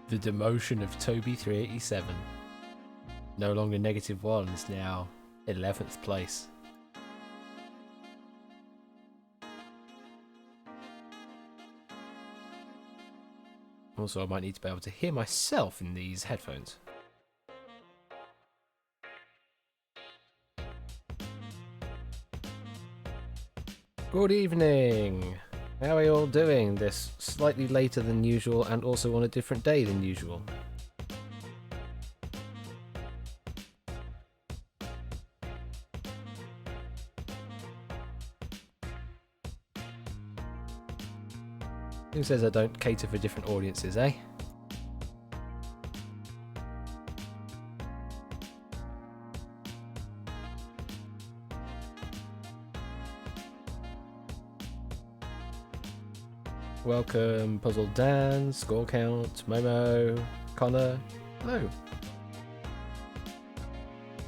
The demotion of Toby387. No longer -1, is now 11th place. Also, I might need to be able to hear myself in these headphones. Good evening! How are you all doing this slightly later than usual and also on a different day than usual? Who says I don't cater for different audiences, eh? Welcome, Puzzle Dan, Score Count, Momo, Connor. Hello.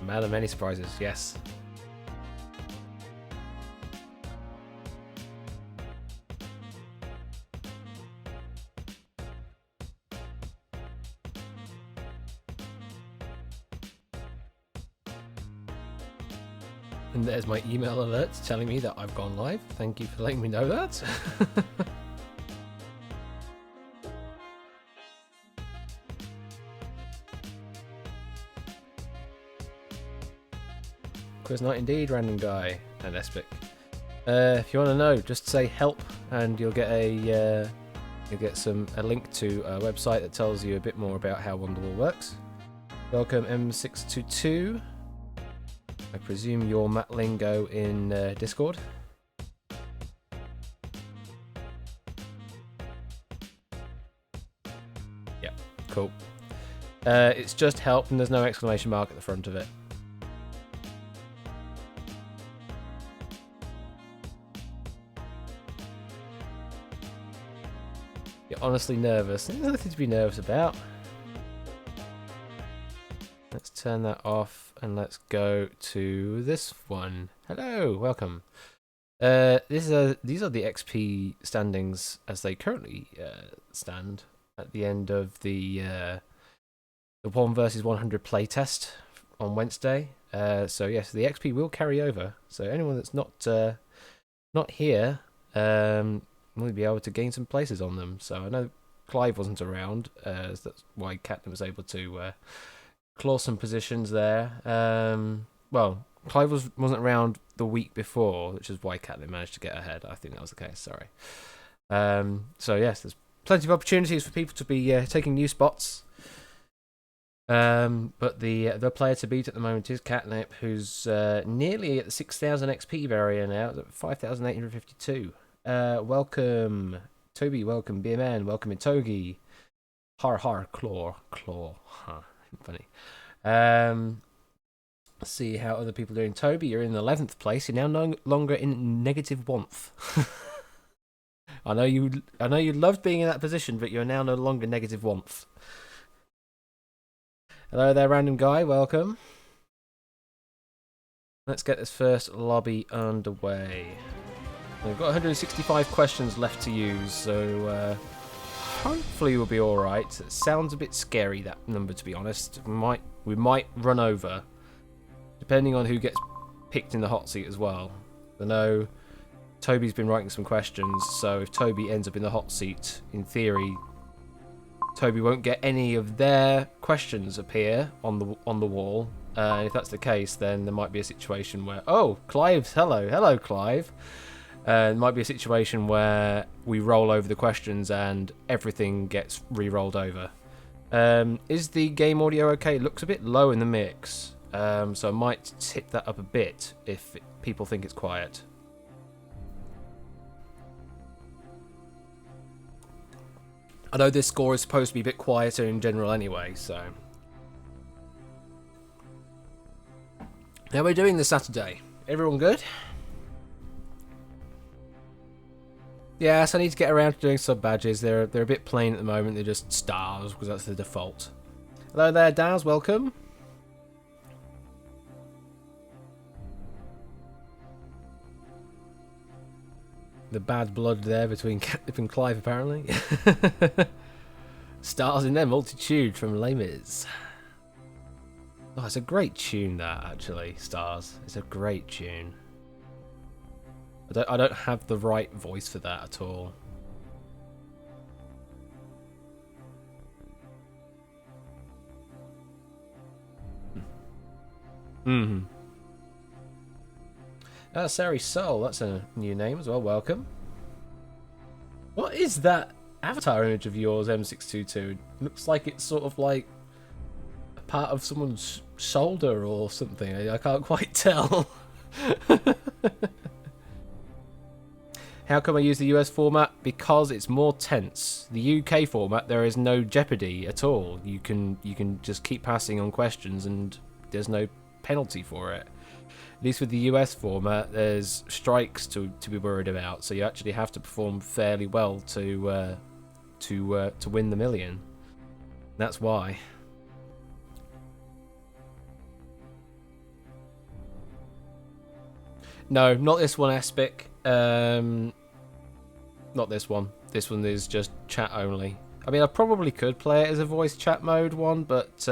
Man of many surprises, yes. And there's my email alert telling me that I've gone live. Thank you for letting me know that. Quiz night indeed, random guy and Espic. If you want to know, just say help, and you'll get a link to a website that tells you a bit more about how Wonderwall works. Welcome M622. I presume you're Matt Lingo in Discord. Yeah, cool. It's just help, and there's no exclamation mark at the front of it. You're honestly nervous. There's nothing to be nervous about. Let's turn that off and let's go to this one. Hello, welcome. These are the XP standings as they currently stand at the end of the 1 versus 100 playtest on Wednesday. So yes, the XP will carry over. So anyone that's not here will be able to gain some places on them. So I know Clive wasn't around, so that's why Captain was able to claw some positions there. Well, Clive wasn't around the week before, which is why Captain managed to get ahead. I think that was the case. Sorry. So yes, there's plenty of opportunities for people to be taking new spots. But the player to beat at the moment is Catnip, who's nearly at the 6,000 XP barrier now, at 5,852. Welcome, Toby. Welcome, BMN. Welcome, Itogi. Har, claw. Huh. Funny. Let's see how other people are doing. Toby, you're in 11th place. You're now no longer in -1. I know you loved being in that position, but you're now no longer -1. Hello there, random guy. Welcome. Let's get this first lobby underway. We've got 165 questions left to use, so hopefully we'll be alright. It sounds a bit scary, that number, to be honest. We might run over, depending on who gets picked in the hot seat as well. I know Toby's been writing some questions, so if Toby ends up in the hot seat, in theory, Toby won't get any of their questions appear on the wall. And if that's the case, then there might be a situation where... Oh, Clive's... Hello, Clive. It might be a situation where we roll over the questions and everything gets re-rolled over. Is the game audio okay? It looks a bit low in the mix, so I might tip that up a bit if people think it's quiet. I know this score is supposed to be a bit quieter in general anyway, so... How are we doing this Saturday? Everyone good? Yes, I need to get around to doing sub badges. They're a bit plain at the moment. They're just stars because that's the default. Hello there, Daz. Welcome. The bad blood there between Captain and Clive, apparently. Stars in their multitude from Les Mis. Oh, it's a great tune, that, actually, Stars. It's a great tune. I don't have the right voice for that at all. Sari Soul, that's a new name as well, welcome. What is that avatar image of yours, M622? Looks like it's sort of like a part of someone's shoulder or something. I can't quite tell. How come I use the US format? Because it's more tense. The UK format, there is no jeopardy at all. You can just keep passing on questions and there's no penalty for it. At least with the US format, there's strikes to be worried about, so you actually have to perform fairly well to win the million. That's why. No, not this one, Espic. Not this one. This one is just chat only. I mean, I probably could play it as a voice chat mode one, but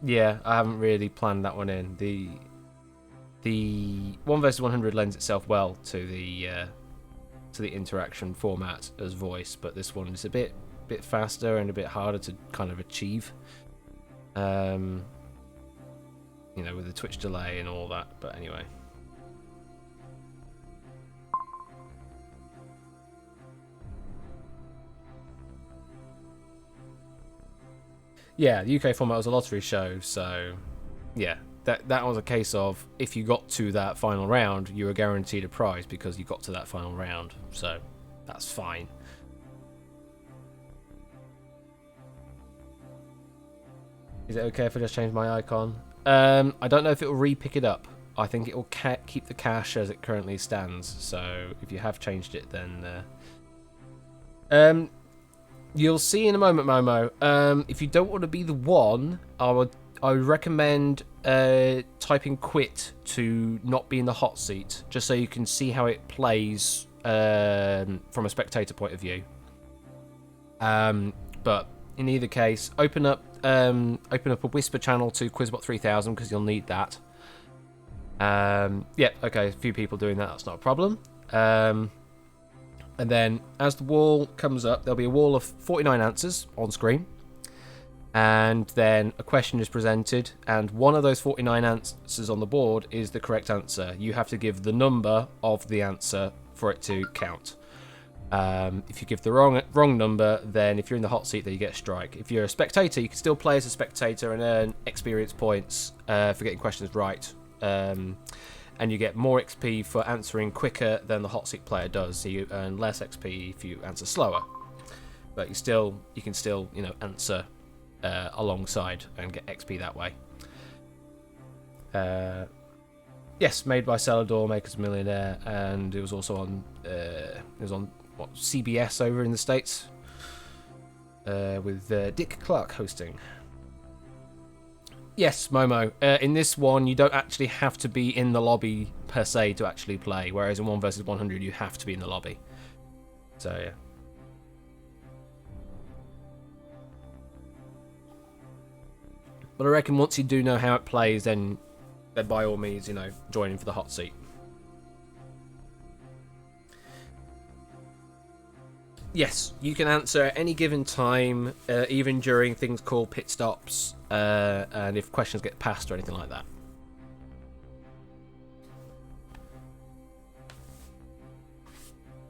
yeah, I haven't really planned that one in. The 1 versus 100 lends itself well to the interaction format as voice, but this one is a bit faster and a bit harder to kind of achieve. You know, with the Twitch delay and all that. But anyway. Yeah, the UK format was a lottery show, so yeah, that was a case of if you got to that final round, you were guaranteed a prize because you got to that final round, so that's fine. Is it okay if I just change my icon? I don't know if it will re-pick it up. I think it will keep the cache as it currently stands, so if you have changed it, then you'll see in a moment, Momo. If you don't want to be the one, I would recommend typing quit to not be in the hot seat, just so you can see how it plays from a spectator point of view. But in either case, open up a whisper channel to Quizbot 3000 because you'll need that. Yeah, okay, a few people doing that. That's not a problem. And then as the wall comes up, there'll be a wall of 49 answers on screen. And then a question is presented, and one of those 49 answers on the board is the correct answer. You have to give the number of the answer for it to count. If you give the wrong number, then if you're in the hot seat, then you get a strike. If you're a spectator, you can still play as a spectator and earn experience points for getting questions right. And you get more XP for answering quicker than the hot seat player does, so you earn less XP if you answer slower. But you can still answer alongside and get XP that way. Yes, made by Celador, Maker's Millionaire, and it was also on CBS over in the States with Dick Clark hosting. Yes, Momo. In this one, you don't actually have to be in the lobby per se to actually play, whereas in 1 versus 100, you have to be in the lobby. So yeah. But I reckon once you do know how it plays, then by all means, join in for the hot seat. Yes, you can answer at any given time, even during things called pit stops, and if questions get passed or anything like that.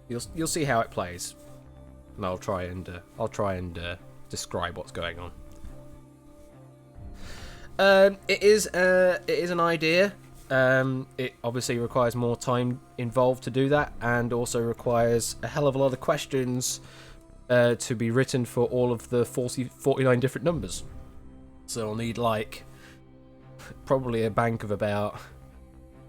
You'll see how it plays, and I'll try and describe what's going on. It is an idea. It obviously requires more time involved to do that, and also requires a hell of a lot of questions to be written for all of the 49 different numbers. So I'll need probably a bank of about,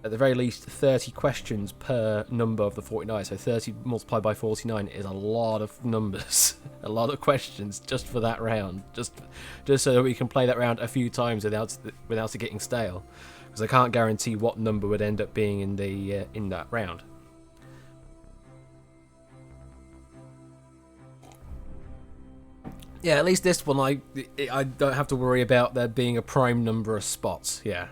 at the very least, 30 questions per number of the 49. So 30 multiplied by 49 is a lot of numbers, a lot of questions just for that round, just so that we can play that round a few times without it getting stale. Because I can't guarantee what number would end up being in that round. Yeah, at least this one I don't have to worry about there being a prime number of spots. Yeah.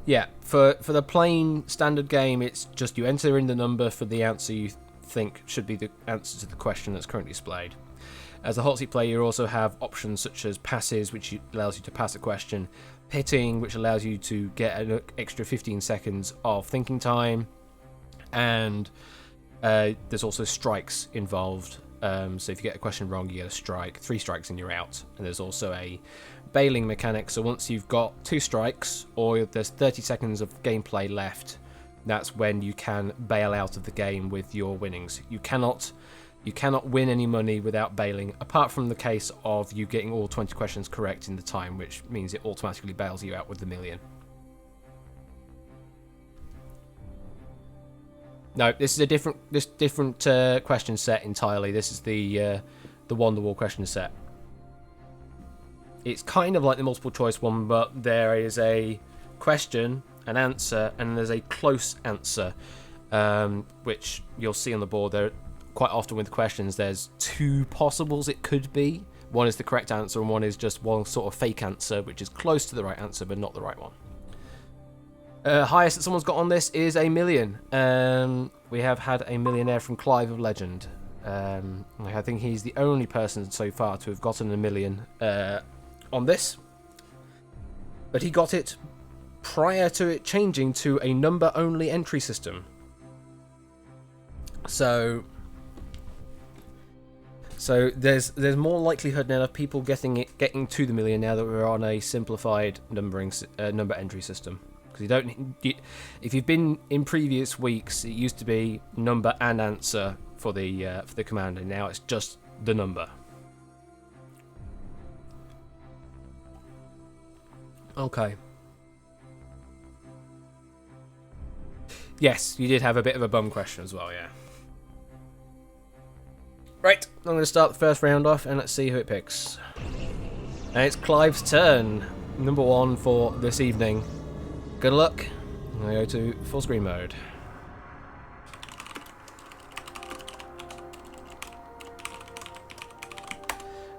Yeah, for the plain standard game, it's just you enter in the number for the answer you think should be the answer to the question that's currently displayed. As a hot seat player, you also have options such as passes, which allows you to pass a question, pitting, which allows you to get an extra 15 seconds of thinking time, and there's also strikes involved. So if you get a question wrong, you get a strike. 3 strikes and you're out. And there's also a bailing mechanic, so once you've got 2 strikes or there's 30 seconds of gameplay left, that's when you can bail out of the game with your winnings. You cannot win any money without bailing, apart from the case of you getting all 20 questions correct in the time, which means it automatically bails you out with the million. No, this is a different question set entirely. This is the Wonderwall question set. It's kind of like the multiple choice one, but there is a question, an answer, and there's a close answer, which you'll see on the board. There, quite often with questions, there's 2 possibles it could be. One is the correct answer, and one is just one sort of fake answer, which is close to the right answer, but not the right one. Highest that someone's got on this is $1 million. We have had a millionaire from Clive of Legend. I think he's the only person so far to have gotten $1 million on this, but he got it prior to it changing to a number-only entry system. So there's more likelihood now of people getting to the million now that we're on a simplified number entry system. Because if you've been in previous weeks, it used to be number and answer for the command, and now it's just the number. Okay. Yes, you did have a bit of a bum question as well, yeah. Right, I'm going to start the first round off, and let's see who it picks. And it's Clive's turn, number 1 for this evening. Good luck. I'm going to go to full screen mode.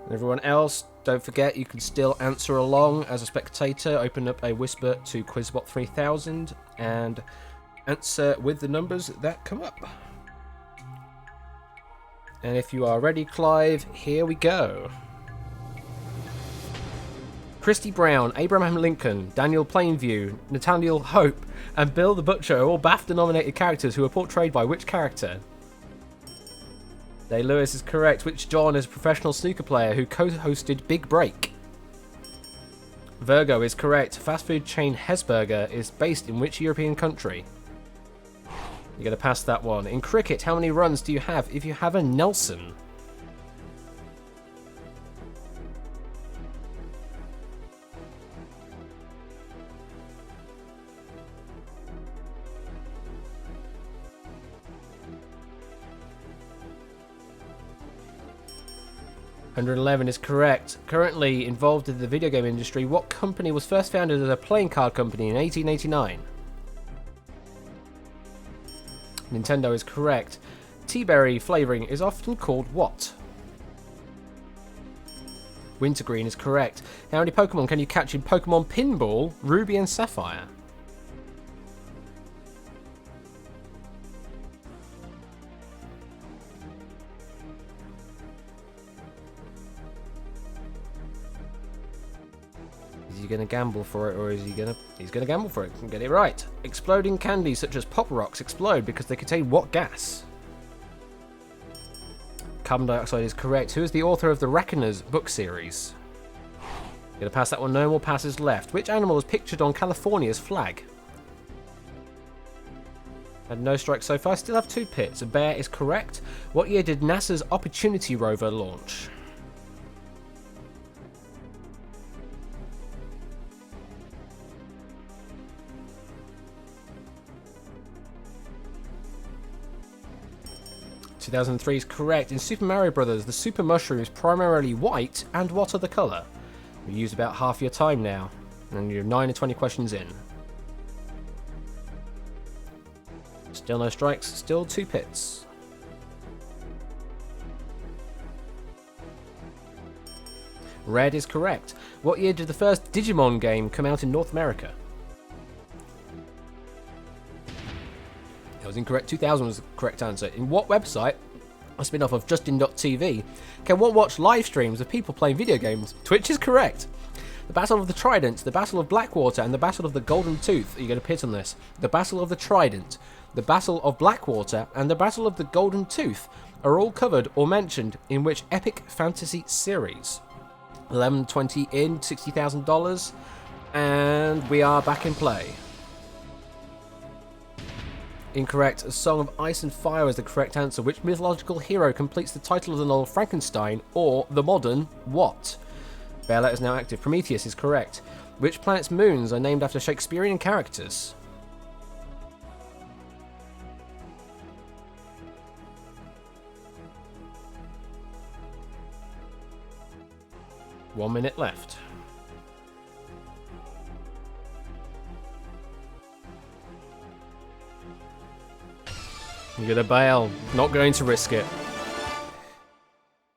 And everyone else, don't forget you can still answer along as a spectator. Open up a Whisper to Quizbot 3000 and answer with the numbers that come up. And if you are ready, Clive, here we go. Christy Brown, Abraham Lincoln, Daniel Plainview, Nathaniel Hope, and Bill the Butcher are all BAFTA-nominated characters who are portrayed by which character? Day Lewis is correct. Which John is a professional snooker player who co-hosted Big Break? Virgo is correct. Fast food chain Hesburger is based in which European country? You're going to pass that one. In cricket, how many runs do you have if you have a Nelson? $111 is correct. Currently involved in the video game industry, what company was first founded as a playing card company in 1889? Nintendo is correct. Tea-berry flavouring is often called what? Wintergreen is correct. How many Pokemon can you catch in Pokemon Pinball, Ruby and Sapphire? Is he going to gamble for it, or is he's going to gamble for it and get it right? Exploding candies such as Pop Rocks explode because they contain what gas? Carbon dioxide is correct. Who is the author of the Reckoners book series? Going to pass that one. No more passes left. Which animal is pictured on California's flag? Had no strikes so far. Still have 2 pits. A bear is correct. What year did NASA's Opportunity rover launch? (2003) is correct. In Super Mario Bros., the super mushroom is primarily white, and what other colour? We've used about half your time now, and you're 9 and 20 questions in. Still no strikes, still 2 pits. Red is correct. What year did the first Digimon game come out in North America? It was incorrect. 2000 was the correct answer. In what website, a spin-off of Justin.tv, can one watch live streams of people playing video games? Twitch is correct. The Battle of the Trident, the Battle of Blackwater, and the Battle of the Golden Tooth. Are you going to pit on this? The Battle of the Trident, the Battle of Blackwater, and the Battle of the Golden Tooth are all covered or mentioned in which epic fantasy series? 11:20 in, $60,000, and we are back in play. Incorrect. A Song of Ice and Fire is the correct answer. Which mythological hero completes the title of the novel Frankenstein, or the modern what? Bella is now active. Prometheus is correct. Which planet's moons are named after Shakespearean characters? One minute left. You're gonna bail. Not going to risk it.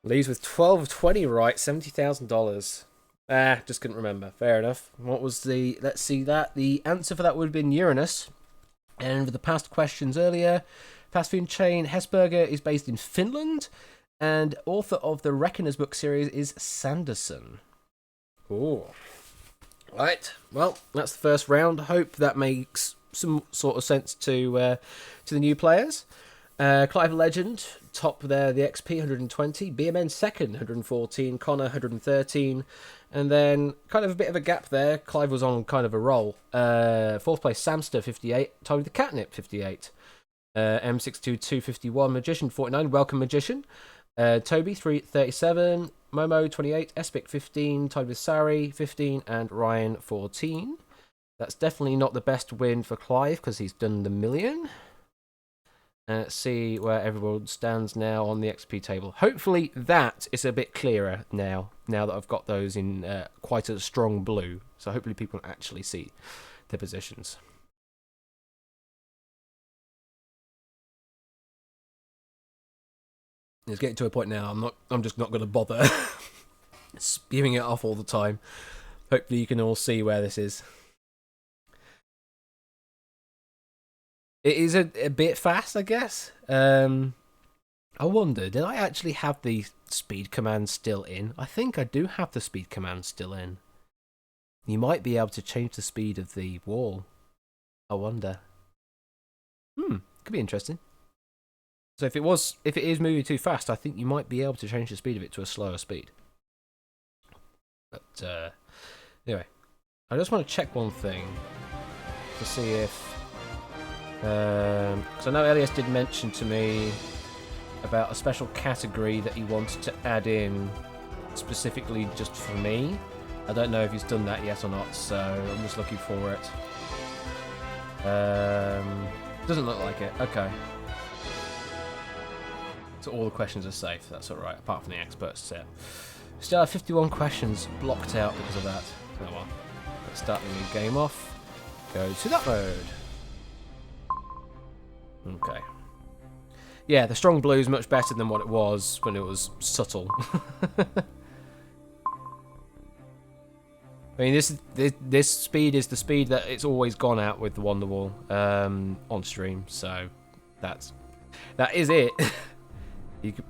Leaves with 12 of 20 right, $70,000. Just couldn't remember. Fair enough. What was the... Let's see that. The answer for that would have been Uranus. And with the past questions earlier, fast food chain Hesburger is based in Finland. And author of the Reckoner's book series is Sanderson. Oh. Right. Well, that's the first round. Hope that makes some sort of sense to the new players. Clive Legend, top there, the XP, 120. BMN second, 114. Connor, 113. And then kind of a bit of a gap there. Clive was on kind of a roll. Fourth place, Samster, 58. Tony the Catnip, 58. M62, 251. Magician, 49. Welcome, Magician. Toby, 337. Momo, 28. Espic, 15. Tied with Sari, 15. And Ryan, 14. That's definitely not the best win for Clive because he's done the million. Let's see where everyone stands now on the XP table. Hopefully that is a bit clearer now that I've got those in quite a strong blue. So hopefully people can actually see the positions. It's getting to a point now. I'm just not going to bother spewing it off all the time. Hopefully you can all see where this is. It is a bit fast, I guess. I wonder, did I actually have the speed command still in? I think I do have the speed command still in. You might be able to change the speed of the wall. I wonder. Could be interesting. So if it is moving too fast, I think you might be able to change the speed of it to a slower speed. But anyway, I just want to check one thing to see if. Because I know Elias did mention to me about a special category that he wanted to add in specifically just for me. I don't know if he's done that yet or not, so I'm just looking for it. Doesn't look like it. Okay. So all the questions are safe. That's alright, apart from the experts set. Still have 51 questions blocked out because of that. Oh well. Let's start the new game off. Go to that mode. Okay. Yeah, the strong blue is much better than what it was when it was subtle. I mean, this speed is the speed that it's always gone at with the Wonderwall on stream, so that is it. You could,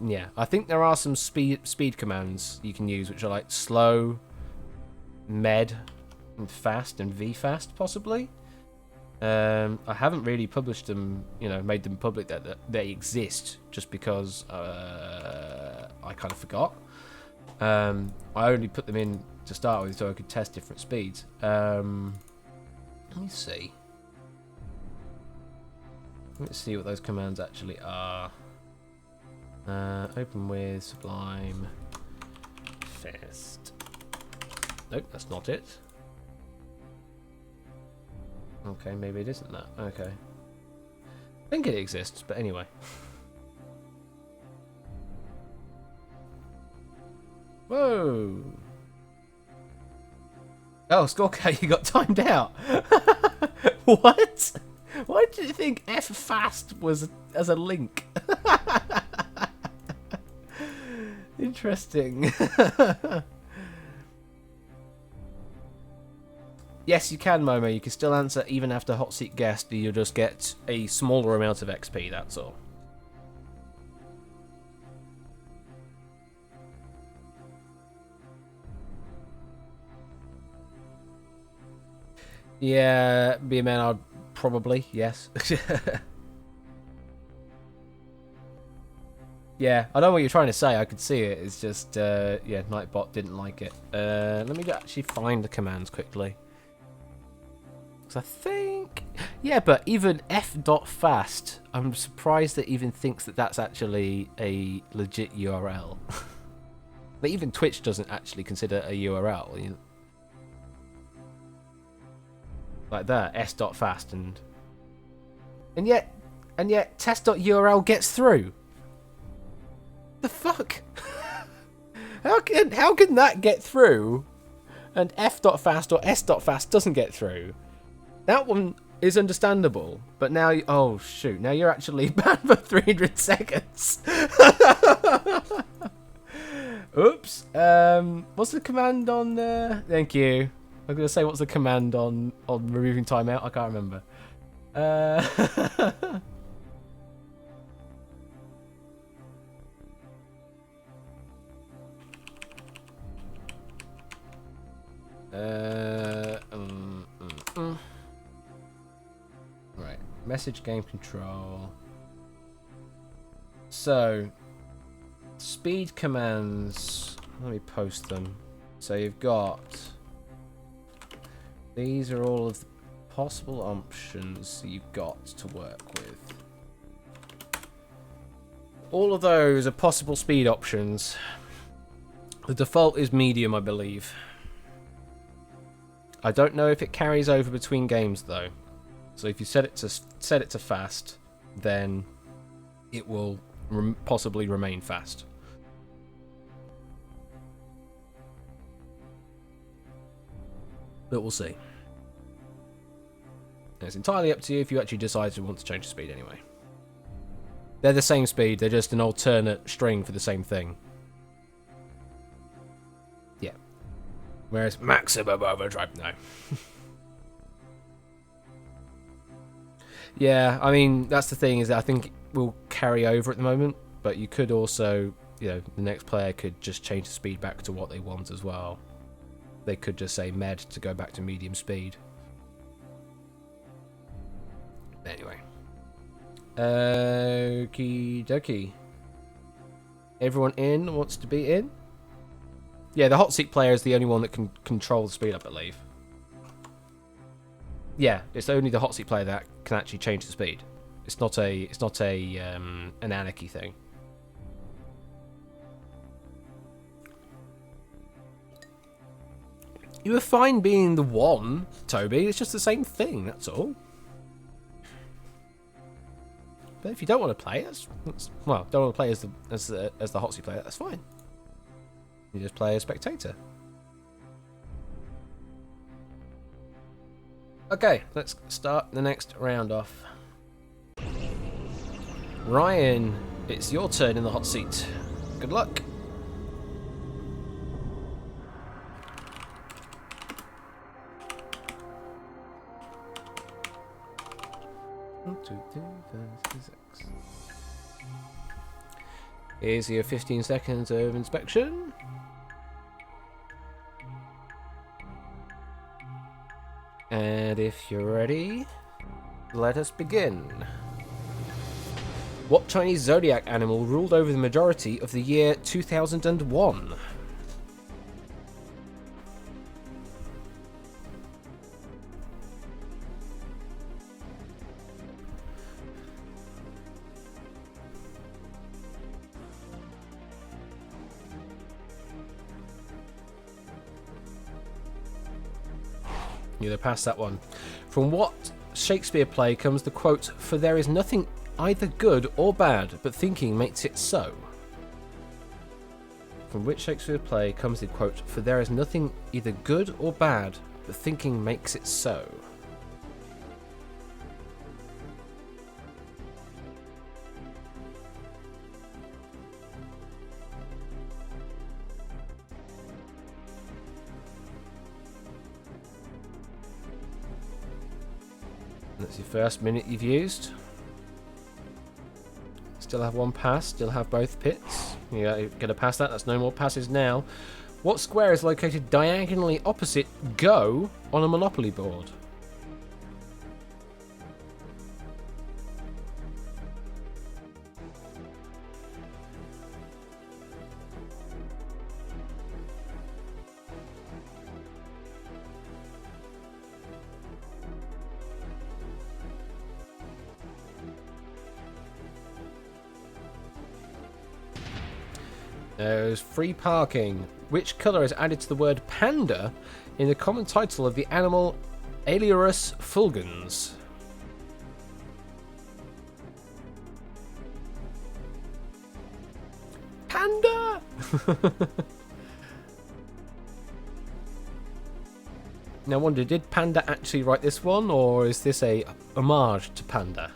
yeah, I think there are some speed commands you can use, which are like slow, med, and fast, and V-fast possibly. I haven't really published them, made them public that they exist, just because I kind of forgot. I only put them in to start with so I could test different speeds. Let me see. Let's see what those commands actually are. Open with Sublime Fast. Nope, that's not it. Okay, maybe it isn't that. Okay. I think it exists, but anyway. Whoa! Oh, Scorker, you got timed out! What? Why did you think F fast was as a link? Interesting. Yes, you can, Momo. You can still answer even after hot seat guest. You'll just get a smaller amount of XP. That's all. Yeah, be a man. I'd probably yes. Yeah, I know what you're trying to say. I could see it. It's just yeah, Nightbot didn't like it. Let me actually find the commands quickly. Because I think, yeah, but even f.fast, I'm surprised that even thinks that that's actually a legit URL. But even Twitch doesn't actually consider a URL. You know? Like that, s.fast, and yet test.url gets through. The fuck? How can that get through, and f.fast or s.fast doesn't get through? That one is understandable, but now oh shoot, now you're actually banned for 300 seconds. Oops. What's the command on? Thank you. I'm gonna say what's the command on removing timeout. I can't remember. Right. Message game control. So, speed commands. Let me post them. So you've got. These are all of the possible options you've got to work with. All of those are possible speed options. The default is medium, I believe. I don't know if it carries over between games though. So if you set it to fast, then it will possibly remain fast. But we'll see. And it's entirely up to you if you actually decide to want to change the speed anyway. They're the same speed, they're just an alternate string for the same thing. Yeah. Whereas maximum overdrive, no. Yeah, I mean, that's the thing, is that I think it will carry over at the moment, but you could also, you know, the next player could just change the speed back to what they want as well. They could just say med to go back to medium speed. Anyway. Okie dokie. Everyone in wants to be in? Yeah, the hot seat player is the only one that can control the speed, I believe. Yeah, it's only the hot seat player that can actually change the speed. It's not an anarchy thing. You were fine being the one, Toby. It's just the same thing, that's all. But if you don't want to play, well, don't want to play as the hot seat player, that's fine. You just play as spectator. Okay, let's start the next round off. Ryan, it's your turn in the hot seat. Good luck. Here's your 15 seconds of inspection. And if you're ready, let us begin. What Chinese zodiac animal ruled over the majority of the year 2001? You're past that one. From what Shakespeare play comes the quote, "For there is nothing either good or bad, but thinking makes it so"? From which Shakespeare play comes the quote, "For there is nothing either good or bad, but thinking makes it so"? That's your first minute you've used. Still have one pass, still have both pits. You're going to pass that, that's no more passes now. What square is located diagonally opposite Go on a Monopoly board? There's free parking. Which colour is added to the word panda in the common title of the animal Ailurus fulgens? Panda! Now I wonder, did Panda actually write this one, or is this a homage to Panda?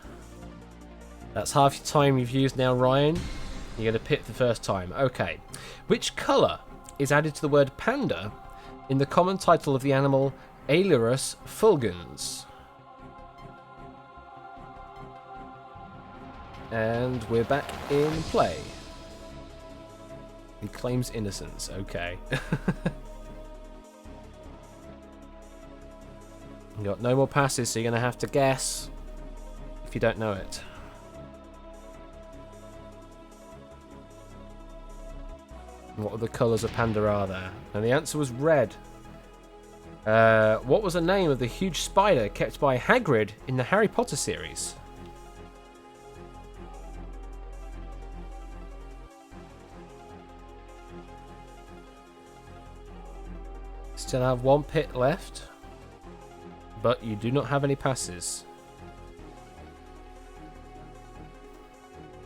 That's half your time you've used now, Ryan. You're going to pit the first time. Okay. Which colour is added to the word panda in the common title of the animal Ailurus fulgens? And we're back in play. He claims innocence. Okay. You got no more passes, so you're going to have to guess if you don't know it. What other colours of panda are there? And the answer was red. What was the name of the huge spider kept by Hagrid in the Harry Potter series? Still have one pit left, but you do not have any passes.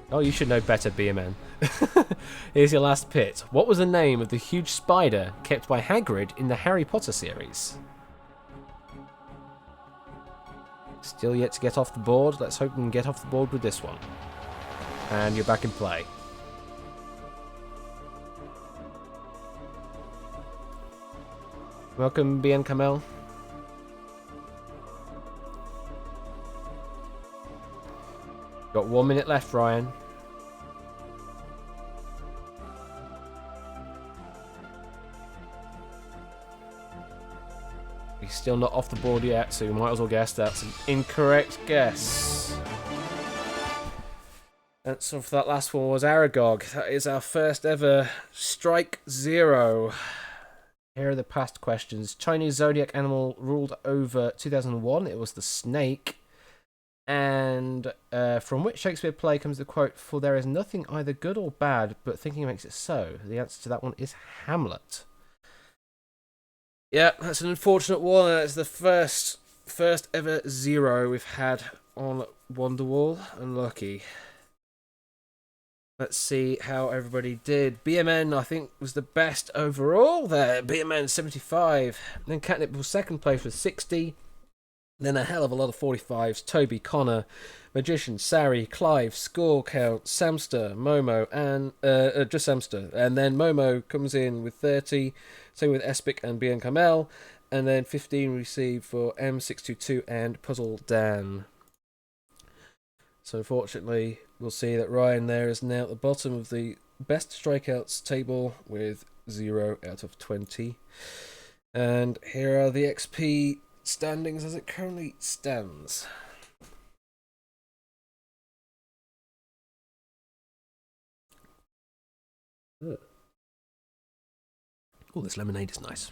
Oh, you should know better, BMN. Here's your last pit. What was the name of the huge spider kept by Hagrid in the Harry Potter series? Still yet to get off the board. Let's hope we can get off the board with this one. And you're back in play. Welcome, BN Kamel. Got 1 minute left, Ryan. He's still not off the board yet, so you might as well guess that's an incorrect guess. And so for that last one was Aragog. That is our first ever Strike Zero. Here are the past questions. Chinese zodiac animal ruled over 2001. It was the snake. And from which Shakespeare play comes the quote, "For there is nothing either good or bad, but thinking makes it so"? The answer to that one is Hamlet. Yeah, that's an unfortunate one. It's the first ever zero we've had on Wonderwall. Unlucky. Let's see how everybody did. BMN, I think, was the best overall there. BMN 75. Then Catnip was second place with 60. Then a hell of a lot of 45s. Toby, Connor, Magician, Sari, Clive, Score Count, Samster, Momo, and just Samster. And then Momo comes in with 30. Same with Espic and BN Kamel. And then 15 received for M622 and Puzzle Dan. So unfortunately, we'll see that Ryan there is now at the bottom of the best strikeouts table with 0 out of 20. And here are the XP standings as it currently stands. Oh, this lemonade is nice.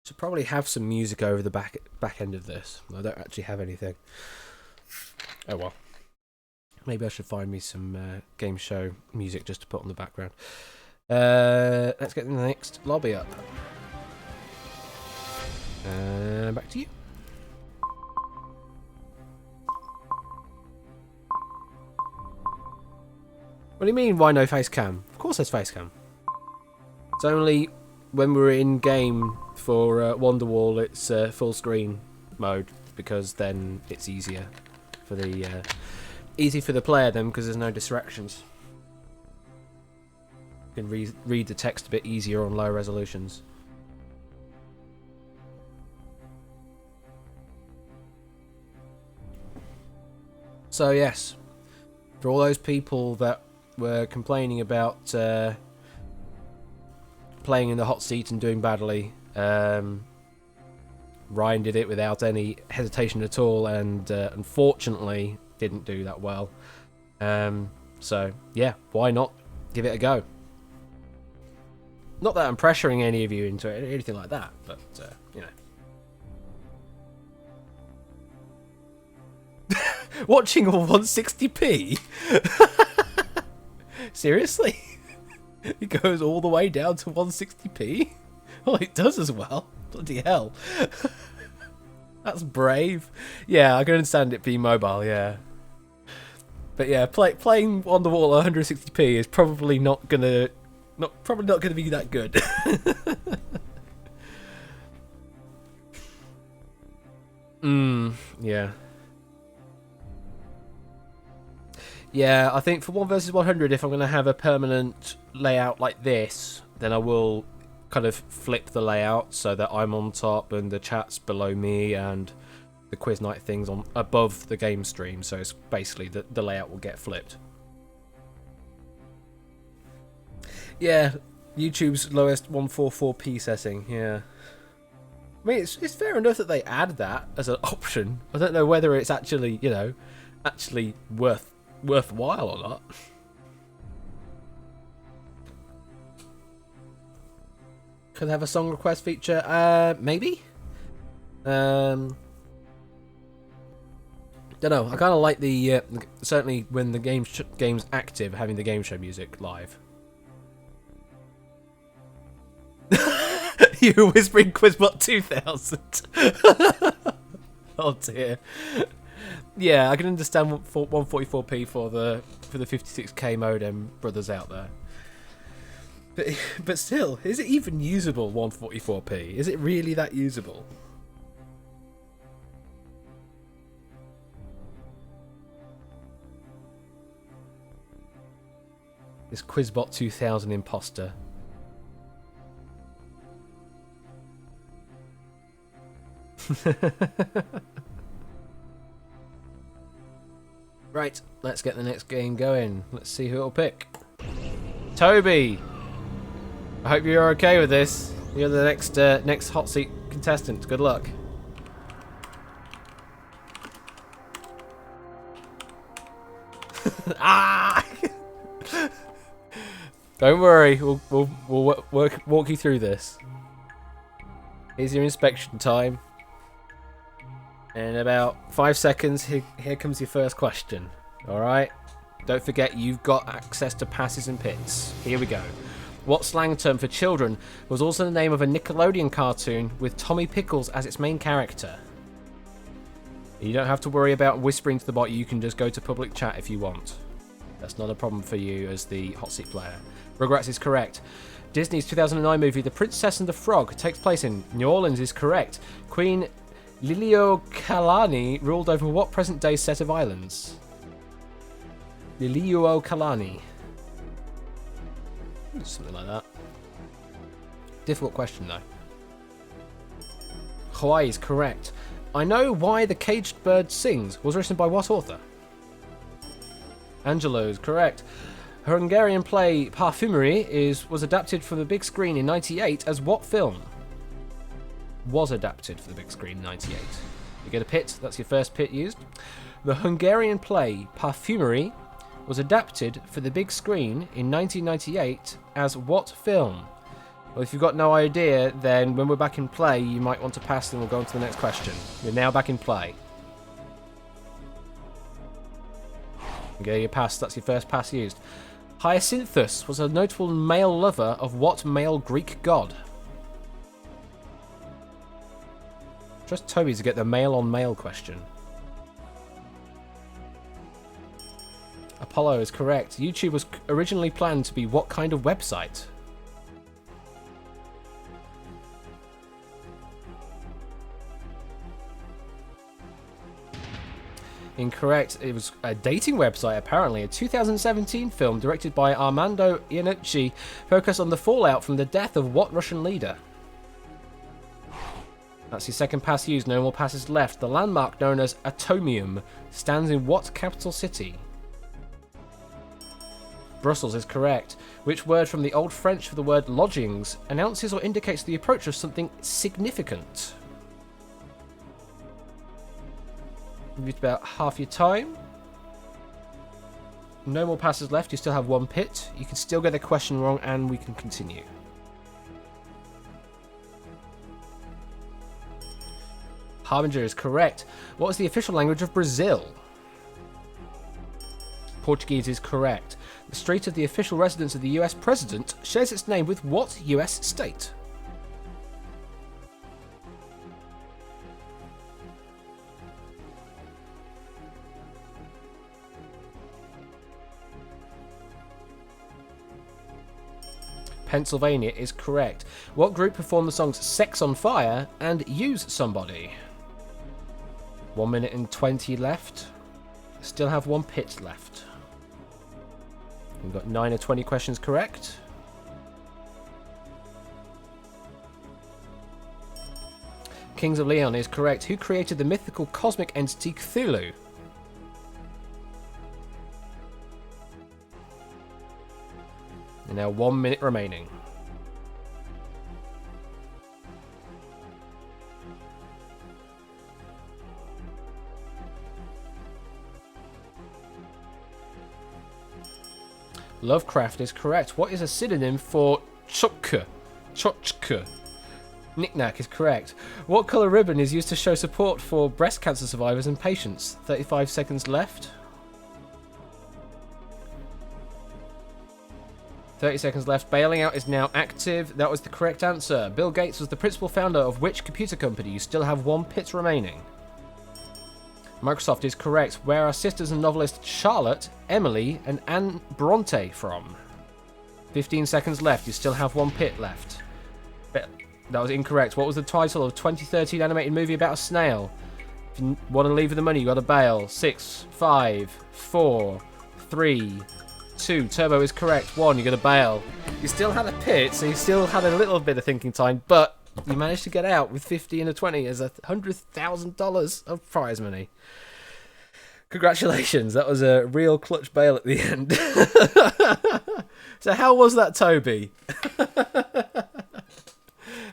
Should probably have some music over the back end of this. I don't actually have anything. Oh well. Maybe I should find me some game show music just to put on the background. Let's get the next lobby up. Back to you. What do you mean, why no face cam? Of course there's face cam. It's only when we're in game for Wonderwall, it's full screen mode, because then it's easier for the player then, because there's no distractions. You can read the text a bit easier on low resolutions. So yes, for all those people that were complaining about playing in the hot seat and doing badly, Ryan did it without any hesitation at all, and unfortunately didn't do that well. So yeah, why not give it a go? Not that I'm pressuring any of you into it or anything like that, but you know. Watching all 160p? Seriously? It goes all the way down to 160p? Well, it does as well. Bloody hell. That's brave. Yeah, I can understand it being mobile, yeah. But yeah, playing on the wall at 160p is probably not gonna be that good. Yeah. Yeah, I think for 1 versus 100, if I'm going to have a permanent layout like this, then I will kind of flip the layout so that I'm on top and the chat's below me and the quiz night thing's on above the game stream. So it's basically the layout will get flipped. Yeah, YouTube's lowest 144p setting, yeah. I mean, it's fair enough that they add that as an option. I don't know whether it's actually, you know, worthwhile or not. Could have a song request feature, maybe. Don't know. I kind of like the certainly when the game's active, having the game show music live. You were whispering Quizbot 2000. Oh dear. Yeah, I can understand 144p for the 56k modem brothers out there. But still, is it even usable 144p? Is it really that usable? This Quizbot 2000 imposter. Right, let's get the next game going. Let's see who it'll pick. Toby! I hope you're okay with this. You're the next hot seat contestant. Good luck. Ah! Don't worry, we'll walk you through this. Here's your inspection time. In about 5 seconds, here comes your first question. Alright? Don't forget, you've got access to passes and pits. Here we go. What slang term for children was also the name of a Nickelodeon cartoon with Tommy Pickles as its main character? You don't have to worry about whispering to the bot, you can just go to public chat if you want. That's not a problem for you as the hot seat player. Rugrats is correct. Disney's 2009 movie The Princess and the Frog takes place in New Orleans is correct. Queen Liliuokalani ruled over what present-day set of islands? Liliuokalani. Something like that. Difficult question, though. Hawaii is correct. I Know Why the Caged Bird Sings was written by what author? Angelo is correct. Hungarian play Parfumerie was adapted for the big screen in '98 as what film? Was adapted for the big screen in '98. You get a pit, that's your first pit used. The Hungarian play Parfumerie was adapted for the big screen in 1998 as what film? Well, if you've got no idea, then when we're back in play, you might want to pass and we'll go on to the next question. We're now back in play. Okay, you passed, that's your first pass used. Hyacinthus was a notable male lover of what male Greek god? Trust Toby to get the male-on-male question. Apollo is correct. YouTube was originally planned to be what kind of website? Incorrect. It was a dating website, apparently. A 2017 film directed by Armando Iannucci focused on the fallout from the death of what Russian leader? That's your second pass used. No more passes left. The landmark known as Atomium stands in what capital city? Brussels is correct. Which word from the Old French for the word lodgings announces or indicates the approach of something significant? You've used about half your time. No more passes left. You still have one pit. You can still get the question wrong and we can continue. Harbinger is correct. What is the official language of Brazil? Portuguese is correct. The street of the official residence of the US president shares its name with what US state? Pennsylvania is correct. What group performed the songs Sex on Fire and Use Somebody? 1 minute and 20 left. Still have one pit left. We've got 9 of 20 questions correct. Kings of Leon is correct. Who created the mythical cosmic entity Cthulhu? And now 1 minute remaining. Lovecraft is correct. What is a synonym for chukka? Chochka. Knick-knack is correct. What colour ribbon is used to show support for breast cancer survivors and patients? 35 seconds left. 30 seconds left. Bailing out is now active. That was the correct answer. Bill Gates was the principal founder of which computer company? You still have one pit remaining. Microsoft is correct. Where are sisters and novelist Charlotte, Emily, and Anne Bronte from? 15 seconds left. You still have one pit left. That was incorrect. What was the title of a 2013 animated movie about a snail? If you want to leave with the money, you got to bail. 6, 5, 4, 3, 2. Turbo is correct. 1, you got to bail. You still had a pit, so you still had a little bit of thinking time, but you managed to get out with 50 and a 20 as $100,000 of prize money. Congratulations, that was a real clutch bail at the end. So how was that, Toby?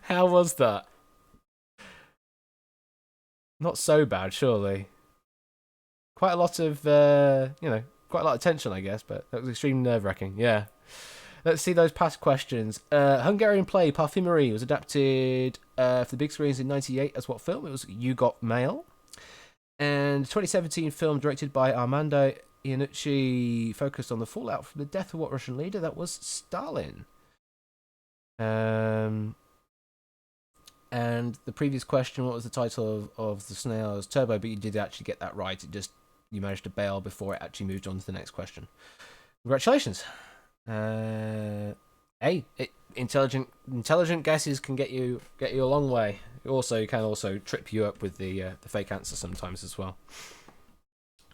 How was that? Not so bad, surely. Quite a lot of, quite a lot of tension, I guess, but that was extremely nerve-wracking, yeah. Let's see those past questions. Hungarian play Parfumerie was adapted for the big screens in '98 as what film? It was You Got Mail. And 2017 film directed by Armando Iannucci focused on the fallout from the death of what Russian leader? That was Stalin. And the previous question, what was the title of the snail? It was Turbo, but you did actually get that right. You managed to bail before it actually moved on to the next question. Congratulations. Intelligent guesses can get you a long way. It can also trip you up with the fake answer sometimes as well.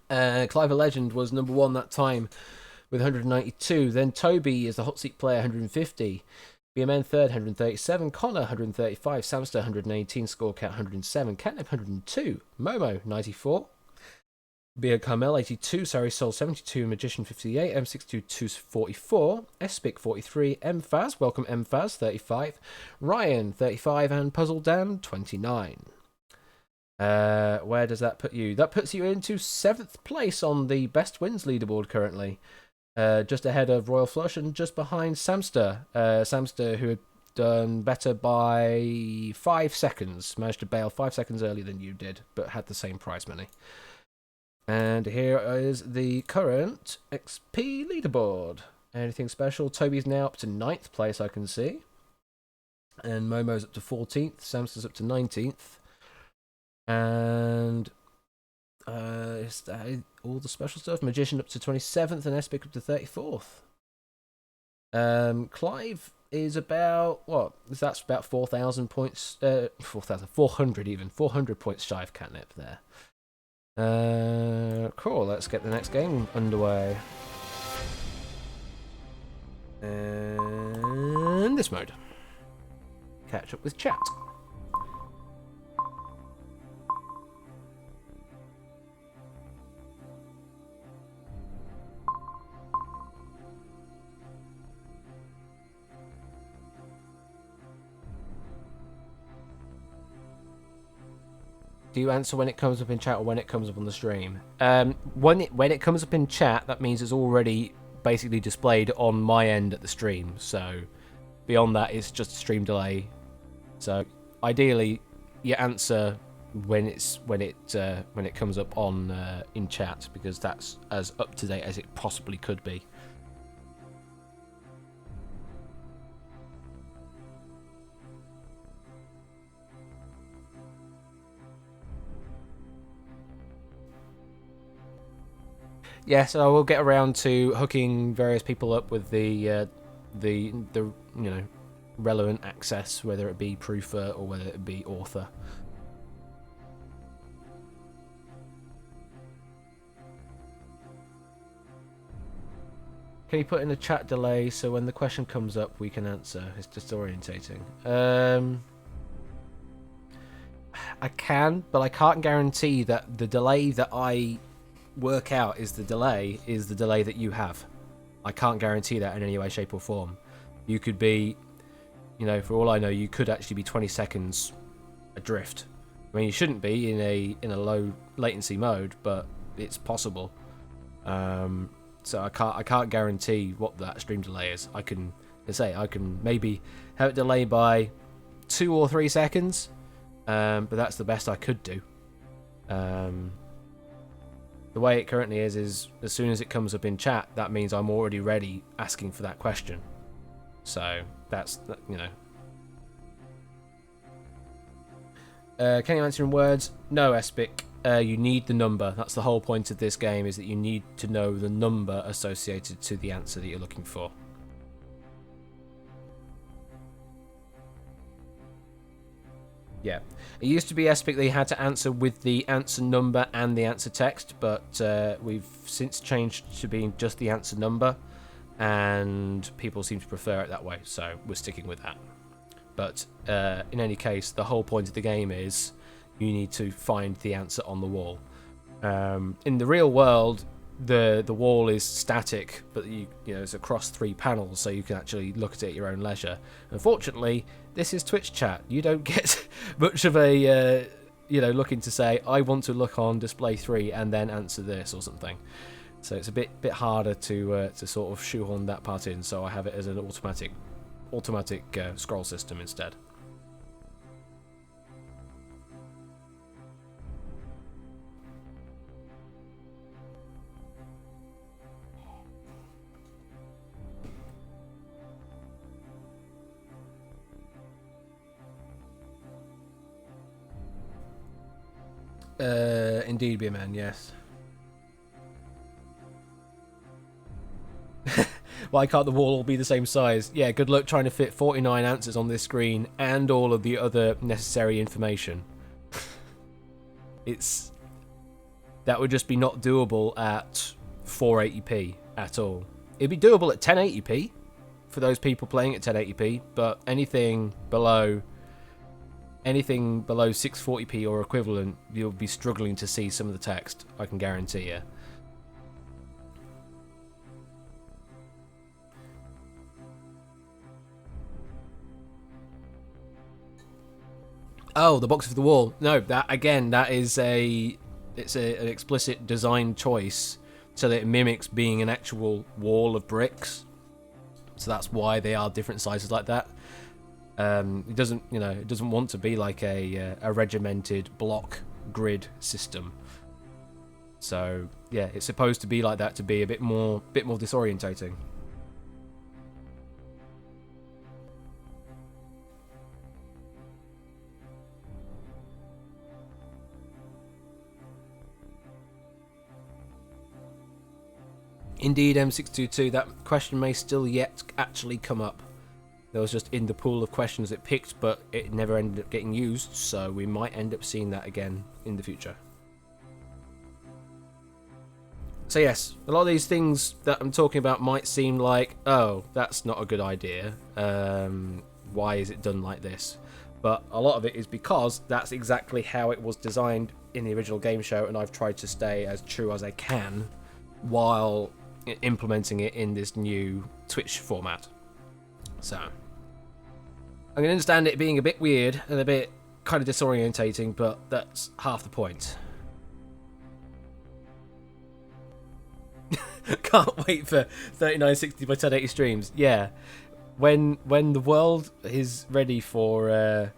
Clive a Legend was number 1 that time with 192. Then Toby is the hot seat player, 150. BMN third, 137. Connor, 135. Samster, 118. Score count, 107. Catnip, 102. Momo, 94. Bia Carmel, 82. Sari Soul, 72. Magician, 58. M622, 44. Espic, 43. Mfaz, welcome Mfaz, 35. Ryan, 35. And Puzzle Dan, 29. Where does that put you? That puts you into 7th place on the best wins leaderboard currently. Just ahead of Royal Flush and just behind Samster. Samster, who had done better by 5 seconds. Managed to bail 5 seconds earlier than you did, but had the same prize money. And here is the current XP leaderboard. Anything special? Toby's now up to 9th place, I can see. And Momo's up to 14th. Samster's up to 19th. And is that all the special stuff? Magician up to 27th and Espic up to 34th. Clive is about, that's about 4,000 points, 4,400 even, 400 points shy of Catnip there. Cool, let's get the next game underway. And this mode. Catch up with chat. Do you answer when it comes up in chat or when it comes up on the stream? When it comes up in chat, that means it's already basically displayed on my end at the stream. So beyond that, it's just a stream delay. So ideally, you answer when it comes up on in chat, because that's as up to date as it possibly could be. Yes, I will get around to hooking various people up with the relevant access, whether it be proofer or whether it be author. Can you put in a chat delay so when the question comes up we can answer? It's disorientating. I can, but I can't guarantee that the delay that I work out is the delay that you have. I can't guarantee that in any way, shape or form. You could be, for all I know, you could actually be 20 seconds adrift. I mean, you shouldn't be in a low latency mode, but it's possible. So I can't guarantee what that stream delay is. I can maybe have it delay by 2 or 3 seconds, but that's the best I could do. The way it currently is as soon as it comes up in chat, that means I'm already ready asking for that question. So that's, Can you answer in words? No, Espic. You need the number. That's the whole point of this game, is that you need to know the number associated to the answer that you're looking for. Yeah. It used to be Espic that you had to answer with the answer number and the answer text, but we've since changed to being just the answer number, and people seem to prefer it that way, so we're sticking with that. But in any case, the whole point of the game is you need to find the answer on the wall. In the real world, the wall is static, but it's across 3 panels, so you can actually look at it at your own leisure. Unfortunately, this is Twitch chat. You don't get much of a looking to say, I want to look on display 3 and then answer this or something. So it's a bit harder to sort of shoehorn that part in. So I have it as an automatic scroll system instead. Indeed, be a man, yes. Why can't the wall all be the same size? Yeah, good luck trying to fit 49 answers on this screen and all of the other necessary information. That would just be not doable at 480p at all. It'd be doable at 1080p for those people playing at 1080p, but anything below 640p or equivalent, you'll be struggling to see some of the text, I can guarantee you. Oh, the box of the wall. No, that is an explicit design choice so that it mimics being an actual wall of bricks. So that's why they are different sizes like that. It doesn't want to be like a regimented block grid system. So yeah, it's supposed to be like that to be a bit more disorientating. Indeed, M622, that question may still yet actually come up. That was just in the pool of questions it picked, but it never ended up getting used, so we might end up seeing that again in the future. So yes, a lot of these things that I'm talking about might seem like, oh, that's not a good idea. Why is it done like this? But a lot of it is because that's exactly how it was designed in the original game show, and I've tried to stay as true as I can while implementing it in this new Twitch format. So I can understand it being a bit weird and a bit kind of disorientating, but that's half the point. Can't wait for 3960 by 1080 streams. Yeah, when the world is ready for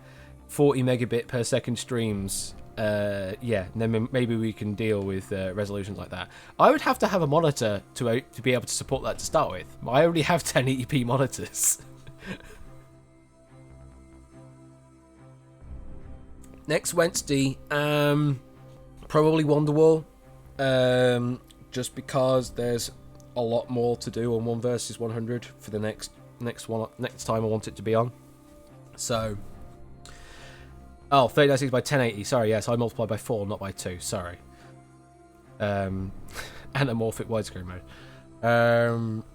40 megabit per second streams, yeah, then maybe we can deal with resolutions like that. I would have to have a monitor to be able to support that to start with. I already have 1080p monitors. Next Wednesday, probably Wonderwall, just because there's a lot more to do on 1 versus 100 for the next time I want it to be on. So, 3960 by 1080. Sorry, yes, I multiplied by 4, not by 2. Sorry. Anamorphic widescreen mode.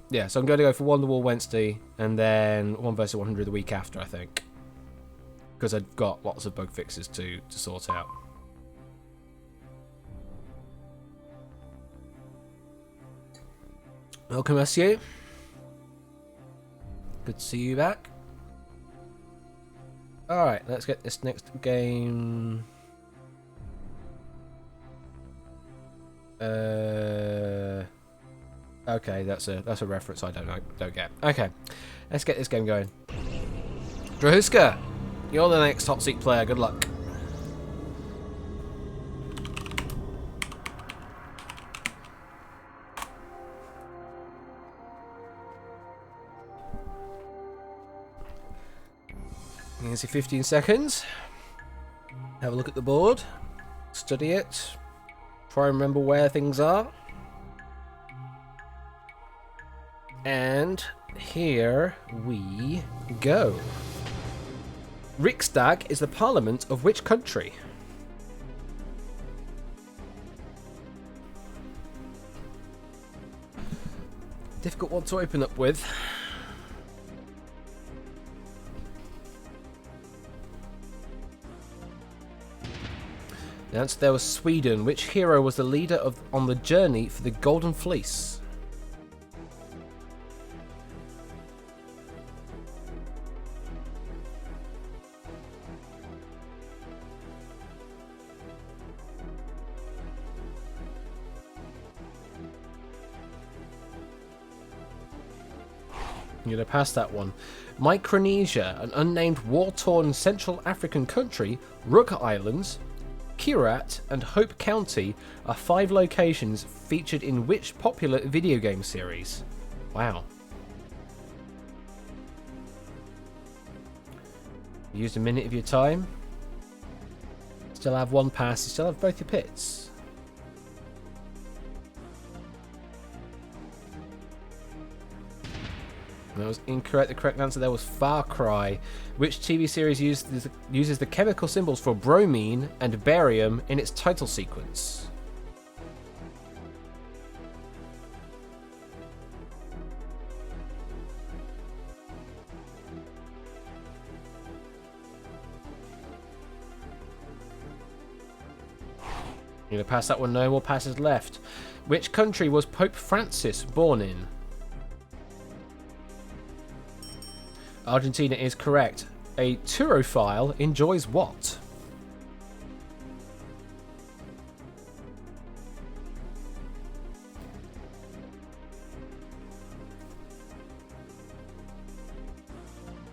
Yeah, so I'm going to go for Wonderwall Wednesday, and then 1 versus 100 the week after, I think, because I've got lots of bug fixes to sort out. Welcome, SU. Good to see you back. Alright, let's get this next game. Okay, that's a reference I don't get. Okay, let's get this game going. Drahuska, you're the next hot seat player. Good luck. You can see 15 seconds. Have a look at the board. Study it. Try and remember where things are. And here we go. Riksdag is the parliament of which country? Difficult one to open up with. The answer there was Sweden. Which hero was the leader on the journey for the Golden Fleece? You're going to pass that one. Micronesia, an unnamed war-torn Central African country, Rook Islands, Kirat, and Hope County are 5 locations featured in which popular video game series? Wow. You used a minute of your time. Still have 1 pass. You still have both your pits. That was incorrect. The correct answer there was Far Cry. Which TV series uses the chemical symbols for bromine and barium in its title sequence? You're going to pass that one? No more passes left. Which country was Pope Francis born in? Argentina is correct. A turophile enjoys what?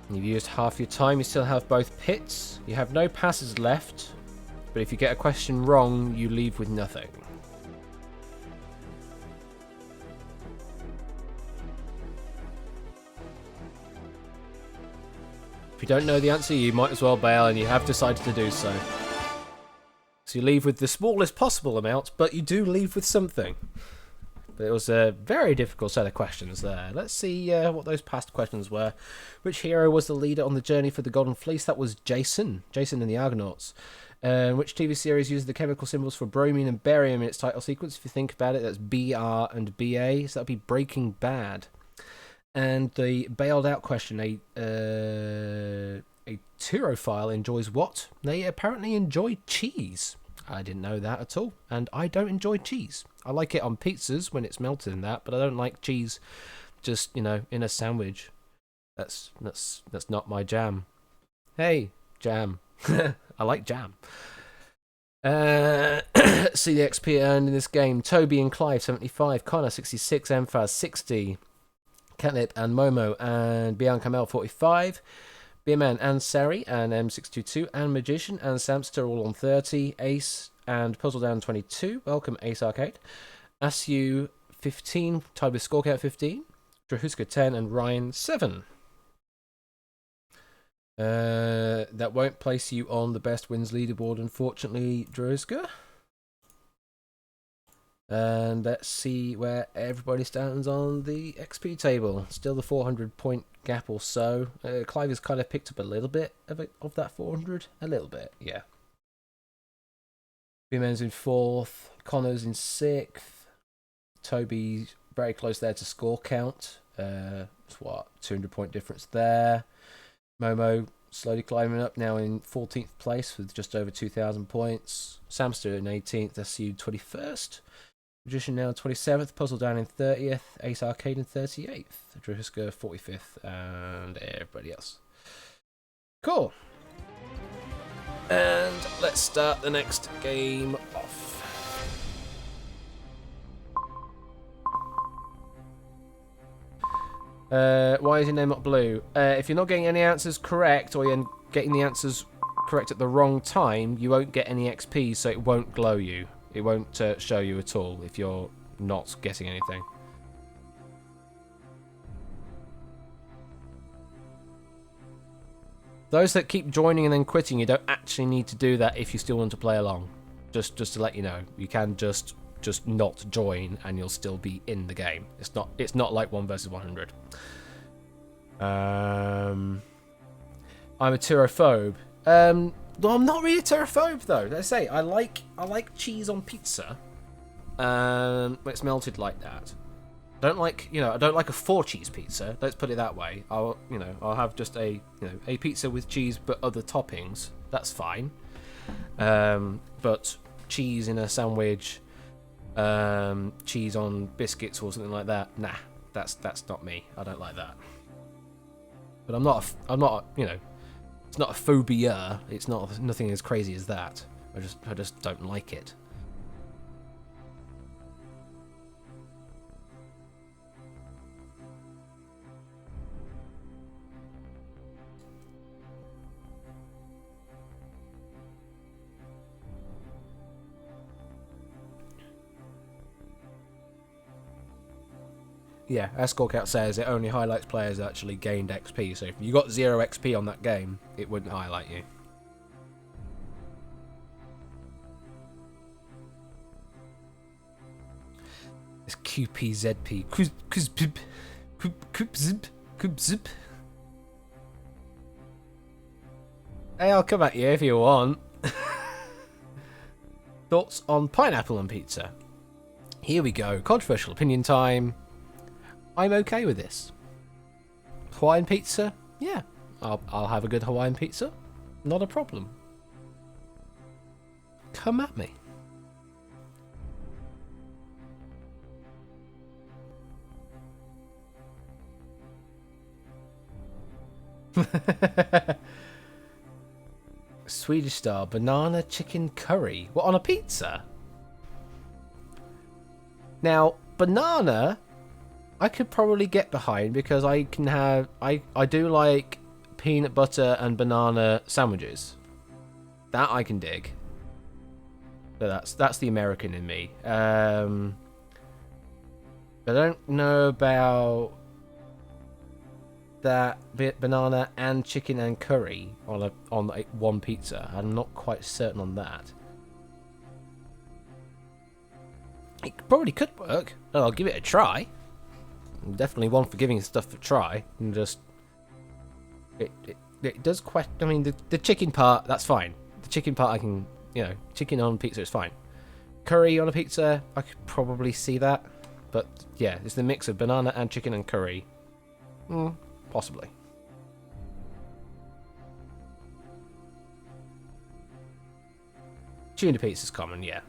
You've used half your time. You still have both pits. You have no passes left. But if you get a question wrong, you leave with nothing. If you don't know the answer, you might as well bail, and you have decided to do so. So you leave with the smallest possible amount, but you do leave with something. But it was a very difficult set of questions there. Let's see what those past questions were. Which hero was the leader on the journey for the Golden Fleece? That was Jason. Jason and the Argonauts. Which TV series uses the chemical symbols for bromine and barium in its title sequence? If you think about it, that's BR and BA. So that would be Breaking Bad. And the bailed out question, a turophile enjoys what? They apparently enjoy cheese. I didn't know that at all, and I don't enjoy cheese. I like it on pizzas when it's melted in that, but I don't like cheese just, you know, in a sandwich. That's not my jam. Hey, jam. I like jam. See the XP earned in this game. Toby and Clive 75, Connor 66, Emphaz 60, Catnip and Momo and Bianca Mel 45, Beerman and Sari and M622 and Magician and Samster all on 30, Ace and Puzzle Down 22. Welcome Ace Arcade. Asu 15, tied with Scorecount 15, Drahuska 10 and Ryan 7. That won't place you on the best wins leaderboard, unfortunately, Drahuska. And let's see where everybody stands on the XP table. Still the 400 point gap or so. Clive has kind of picked up a little bit of that 400. A little bit, yeah. Beeman's in 4th. Connor's in 6th. Toby very close there to score count. It's what, 200 point difference there. Momo slowly climbing up, now in 14th place with just over 2,000 points. Samster in 18th. SU 21st. Magician now 27th, Puzzle Down in 30th, Ace Arcade in 38th, Drahuska 45th, and everybody else. Cool. And let's start the next game off. Why is your name not blue? If you're not getting any answers correct, or you're getting the answers correct at the wrong time, you won't get any XP, so it won't glow you. It won't show you at all if you're not getting anything. Those that keep joining and then quitting, you don't actually need to do that if you still want to play along. Just to let you know, you can just not join and you'll still be in the game. It's not like 1 versus 100. I'm a tyrophobe. Well, I'm not really a tyrophobe though. Let's say I like cheese on pizza. When it's melted like that. I don't like a 4 cheese pizza. Let's put it that way. I'll have just a pizza with cheese but other toppings. That's fine. But cheese in a sandwich, cheese on biscuits or something like that. Nah, that's not me. I don't like that. But I'm not it's not a phobia. It's nothing as crazy as that. I just don't like it. Yeah, as Scorecount says, it only highlights players that actually gained XP. So if you got 0 XP on that game, it wouldn't highlight you. It's QPZP. Hey, I'll come at you if you want. Thoughts on pineapple on pizza? Here we go. Controversial opinion time. I'm okay with this. Hawaiian pizza? Yeah, I'll have a good Hawaiian pizza. Not a problem. Come at me. Swedish style banana chicken curry. What, on a pizza? Now, banana I could probably get behind because I can have I do like peanut butter and banana sandwiches. That I can dig. So that's the American in me. I don't know about that bit banana and chicken and curry on one pizza. I'm not quite certain on that. It probably could work. I'll give it a try. I'm definitely one for giving stuff a try, and just it does quite. I mean, the chicken part, that's fine. The chicken part I can, chicken on pizza is fine. Curry on a pizza, I could probably see that, but yeah, it's the mix of banana and chicken and curry. Possibly. Tuna pizza is common, yeah.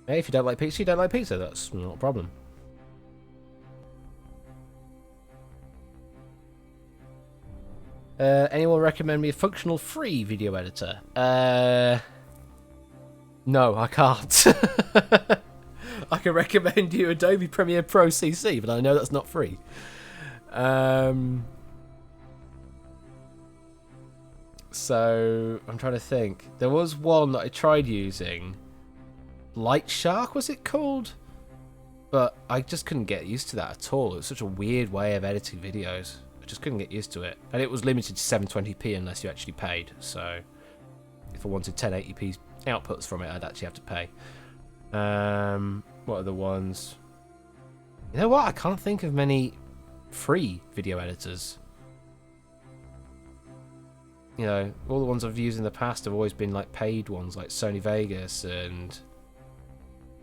Hey, if you don't like pizza, you don't like pizza. That's not a problem. Anyone recommend me a functional free video editor? No, I can't. I can recommend you Adobe Premiere Pro CC, but I know that's not free. So I'm trying to think. There was one that I tried using. Light Shark, was it called? But I just couldn't get used to that at all. It was such a weird way of editing videos. I just couldn't get used to it. And it was limited to 720p unless you actually paid. So if I wanted 1080p outputs from it, I'd actually have to pay. What are the ones? You know what? I can't think of many free video editors. You know, all the ones I've used in the past have always been like paid ones, like Sony Vegas and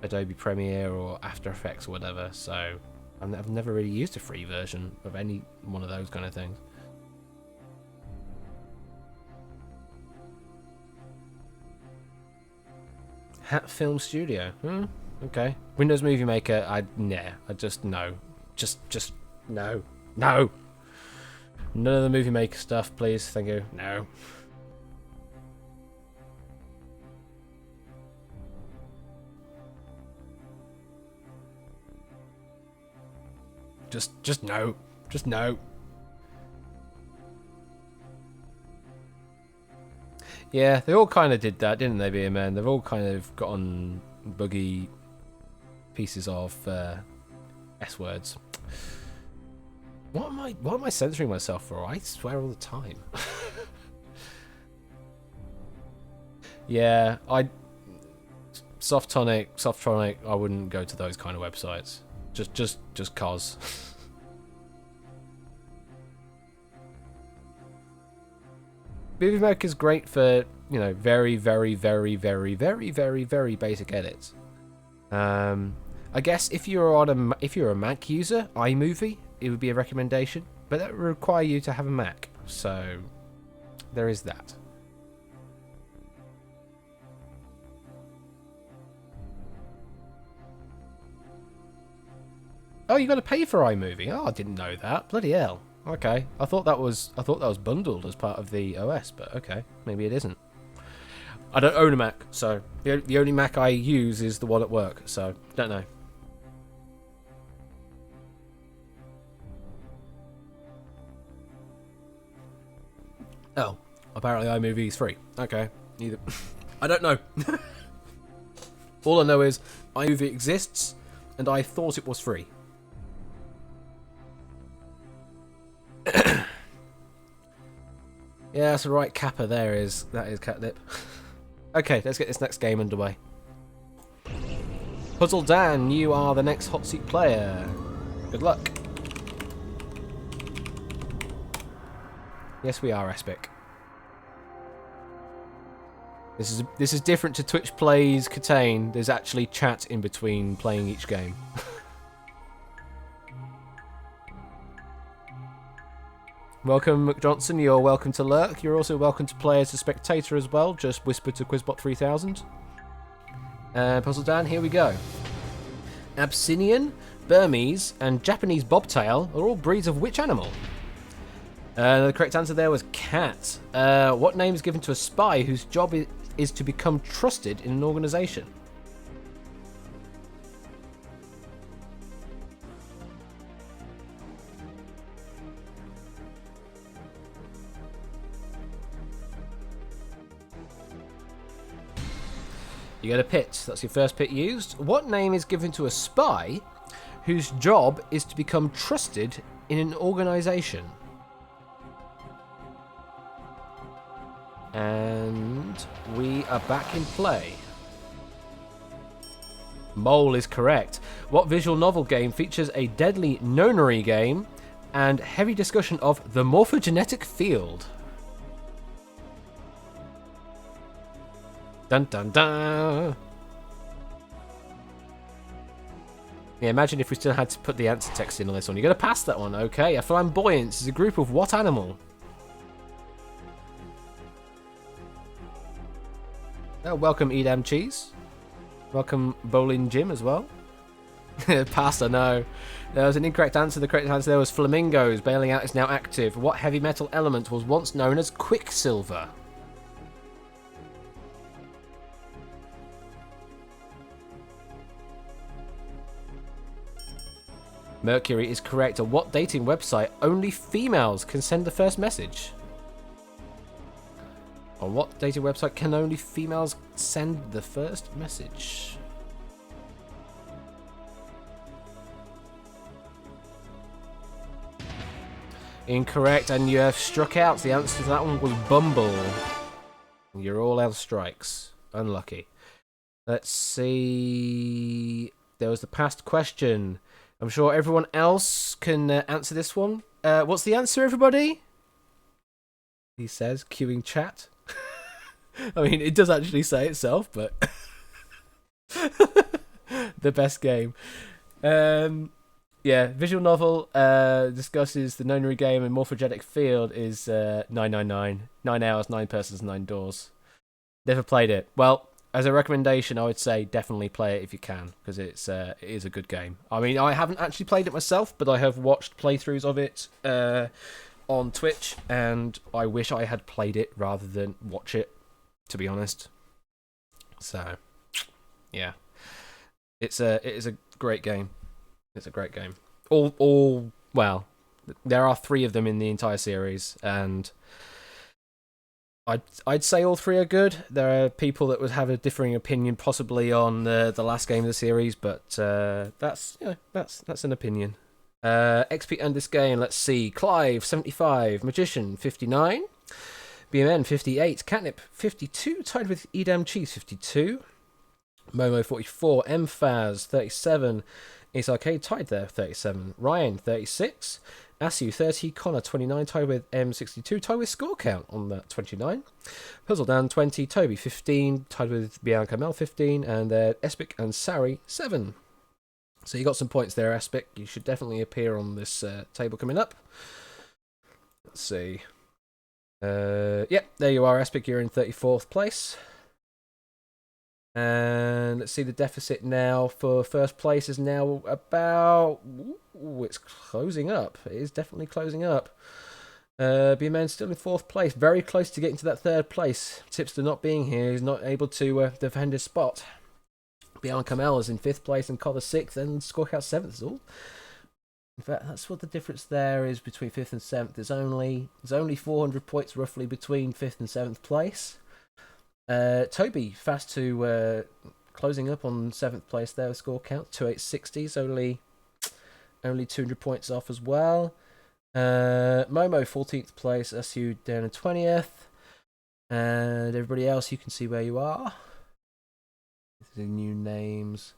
Adobe Premiere or After Effects or whatever. So I've never really used a free version of any one of those kind of things. Hat Film Studio. Okay. Windows Movie Maker. No. Just no. No. None of the Movie Maker stuff, please. Thank you. No. Just no. Just no. Yeah, they all kind of did that, didn't they, BMN? They've all kind of gotten buggy pieces of S words. What am I censoring myself for? I swear all the time. Yeah, Softronic, I wouldn't go to those kind of websites. Just cause. Movie Maker is great for, you know, very, very, very, very, very, very, very basic edits. I guess if you're a Mac user, iMovie, it would be a recommendation, but that would require you to have a Mac. So there is that. Oh, you got to pay for iMovie. Oh, I didn't know that. Bloody hell. Okay, I thought that was bundled as part of the OS, but okay, maybe it isn't. I don't own a Mac, so the only Mac I use is the one at work, so don't know. Oh, apparently iMovie is free. Okay, either. I don't know. All I know is iMovie exists, and I thought it was free. Yeah, that's the right kappa that is catnip. Okay, let's get this next game underway. Puzzle Dan, you are the next hot seat player. Good luck. Yes, we are, Espic. This is different to Twitch Plays Catane. There's actually chat in between playing each game. Welcome, McJohnson. You're welcome to lurk. You're also welcome to play as a spectator as well. Just whisper to Quizbot 3000. Puzzle Dan, here we go. Abyssinian, Burmese, and Japanese bobtail are all breeds of which animal? The correct answer there was cat. What name is given to a spy whose job is to become trusted in an organisation? You get a pit. That's your first pit used. What name is given to a spy whose job is to become trusted in an organisation? And we are back in play. Mole is correct. What visual novel game features a deadly nonary game and heavy discussion of the morphogenetic field? Dun dun dun! Yeah, imagine if we still had to put the answer text in on this one. You're going to pass that one, okay. A flamboyance is a group of what animal? Oh, welcome Edam Cheese. Welcome Bowling Jim as well. Pasta, no. There was an incorrect answer. The correct answer there was flamingos. Bailing out is now active. What heavy metal element was once known as quicksilver? Mercury is correct. On what dating website only females can send the first message? On what dating website can only females send the first message? Incorrect, and you have struck out. The answer to that one was Bumble. You're all out of strikes. Unlucky. Let's see. There was the past question. I'm sure everyone else can answer this one. What's the answer, everybody? He says, queuing chat. I mean, it does actually say itself, but... the best game. Yeah, visual novel discusses the nonary game and morphogenetic field is 999. 9 hours, 9 persons, 9 doors. Never played it. Well, as a recommendation, I would say definitely play it if you can, because it is a good game. I mean, I haven't actually played it myself, but I have watched playthroughs of it on Twitch, and I wish I had played it rather than watch it, to be honest. So, yeah. It is a great game. It's a great game. Well, there are 3 of them in the entire series, and I'd say all 3 are good. There are people that would have a differing opinion, possibly on the last game of the series, but that's an opinion. XP and this game. Let's see. Clive 75, Magician 59, BMN 58, Catnip 52, tied with Edam Cheese 52, Momo 44, Mfaz 37. Ace Arcade tied there, 37. Ryan, 36. Asu, 30. Connor, 29. Tied with M62. Tied with Score Count on that, 29. Puzzle Dan, 20. Toby, 15. Tied with Bianca Mel, 15. And Espic and Sari, 7. So you got some points there, Espic. You should definitely appear on this table coming up. Let's see. Yep, there you are, Espic. You're in 34th place. And let's see, the deficit now for first place is now about... Ooh, it's closing up. It is definitely closing up. B-Man still in 4th place. Very close to getting to that 3rd place. Tipster not being here. He's not able to defend his spot. Bianca Mel is in 5th place and Collar 6th and Scoreout 7th is all. In fact, that's what the difference there is between 5th and 7th. There's only 400 points roughly between 5th and 7th place. Toby fast to closing up on 7th place there with Score Count 2860s, only 200 points off as well. Momo 14th place, SU down in 20th, and everybody else you can see where you are. The new names.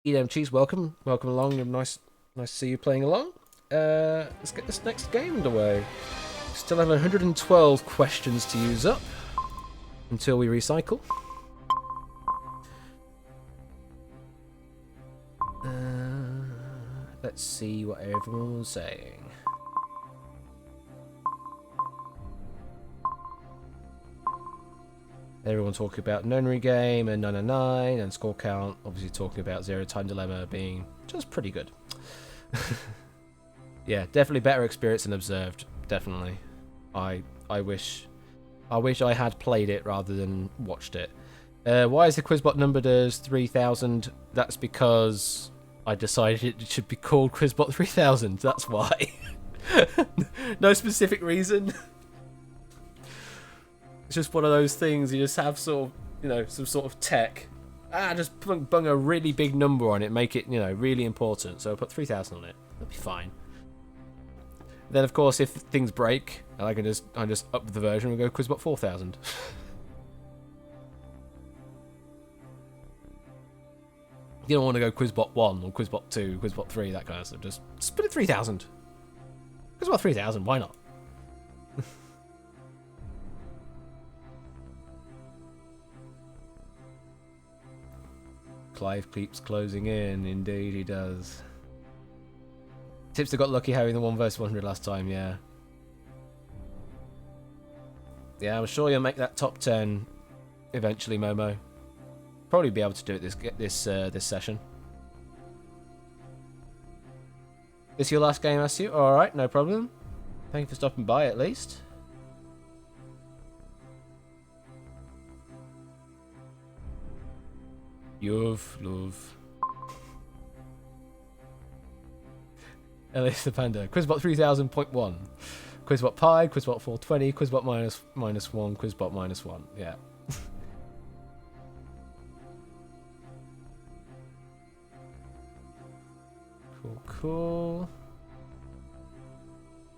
Edam Cheese, welcome along. Nice to see you playing along. Let's get this next game underway. Still have 112 questions to use up until we recycle. Let's see what everyone was saying. Everyone talking about nonary game and 999 and Score Count, obviously talking about Zero Time Dilemma being just pretty good. Yeah, definitely better experience than observed. Definitely. I wish I had played it rather than watched it. Why is the Quizbot numbered as 3000? That's because I decided it should be called Quizbot 3000. That's why. No specific reason. It's just one of those things. You just have sort of, some sort of tech. Just bung a really big number on it, make it, really important. So I put 3000 on it. That'll be fine. Then, of course, if things break, I just up the version and go Quizbot 4000. You don't want to go Quizbot 1 or Quizbot 2, Quizbot 3, that kind of stuff. Just put it 3000. Quizbot 3000, why not? Clive keeps closing in, indeed he does. Tipster got lucky having the 1 vs 100 last time, yeah. Yeah, I'm sure you'll make that top 10 eventually, Momo. Probably be able to do it this session. This your last game, Asu? Alright, no problem. Thank you for stopping by at least. Love. Ellis the Panda. Quizbot 3000.1. Quizbot Pi, Quizbot 420, Quizbot minus 1, Quizbot minus 1. Yeah. Cool.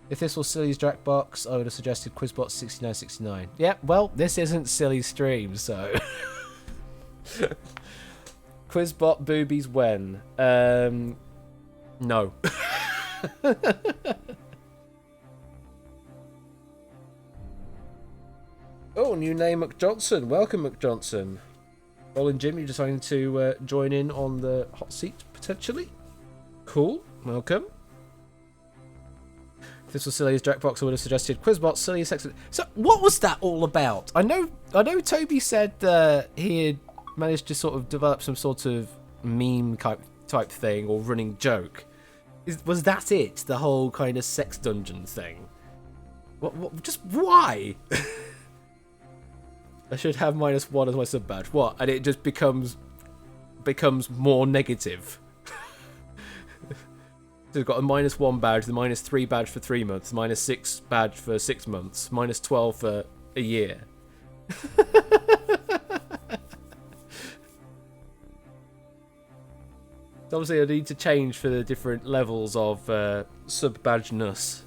If this was Silly's Jackbox, I would have suggested Quizbot 6969. Yeah, well, this isn't Silly's stream, so... Quizbot boobies when? No. Oh, new name McJohnson. Welcome, McJohnson. Roland Jim, you're deciding to join in on the hot seat, potentially? Cool. Welcome. If this was Silly's Jackbox, I would have suggested Quizbot, Silly Sex... So, what was that all about? I know Toby said he had managed to sort of develop some sort of meme type thing or running joke. Was that it? The whole kind of sex dungeon thing? What just why? I should have -1 as my sub badge. What? And it just becomes more negative. So we've got a -1 badge, the -3 badge for 3 months, -6 badge for 6 months, -12 for a year. Obviously, I need to change for the different levels of sub-badgeness.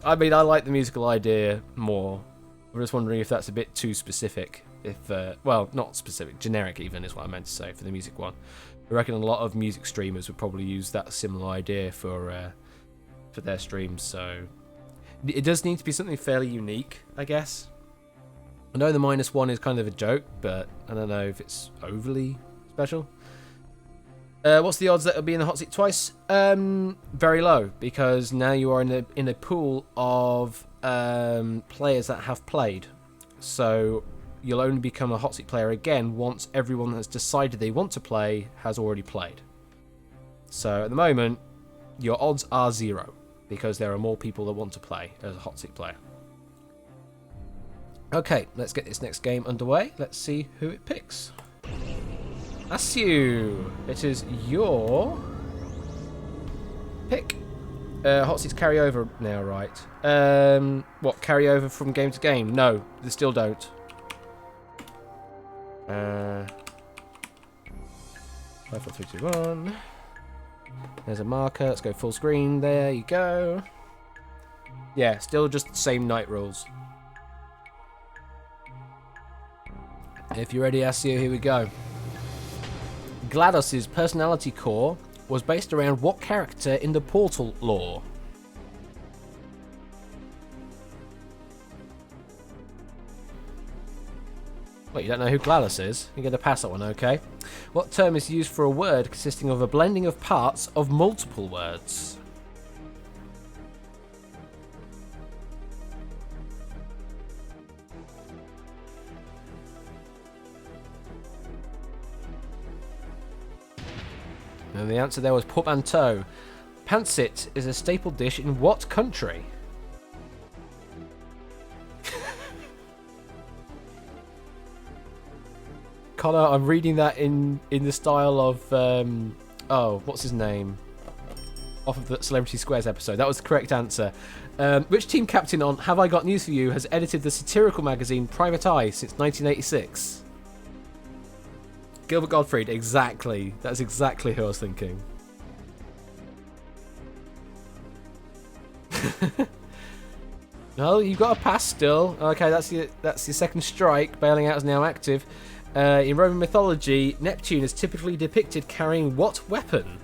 I mean, I like the musical idea more. I'm just wondering if that's a bit too specific. If, well, not specific, generic even is what I meant to say for the music one. I reckon a lot of music streamers would probably use that similar idea for their streams. So it does need to be something fairly unique, I guess. I know the -1 is kind of a joke, but I don't know if it's overly special. What's the odds that it'll be in the hot seat twice? Very low, because now you are in a pool of players that have played. So you'll only become a hot seat player again once everyone that's decided they want to play has already played. So at the moment, your odds are 0, because there are more people that want to play as a hot seat player. Okay, let's get this next game underway. Let's see who it picks. Asu, it is your pick. Hot seats carry over now, right? What, carry over from game to game? No, they still don't. 5, 4, 3, 2, 1. There's a marker. Let's go full screen. There you go. Yeah, still just the same night rules. If you're ready, Asu, here we go. GLaDOS's personality core was based around what character in the Portal lore? Well, you don't know who GLaDOS is? You're going to pass that one, okay? What term is used for a word consisting of a blending of parts of multiple words? And the answer there was portmanteau. Pancit is a staple dish in what country? Connor, I'm reading that in the style of oh, what's his name? Off of the Celebrity Squares episode. That was the correct answer. Which team captain on Have I Got News For You has edited the satirical magazine Private Eye since 1986? Gilbert Gottfried, exactly. That's exactly who I was thinking. No, you've got a pass still. Okay, that's your second strike. Bailing out is now active. In Roman mythology, Neptune is typically depicted carrying what weapon?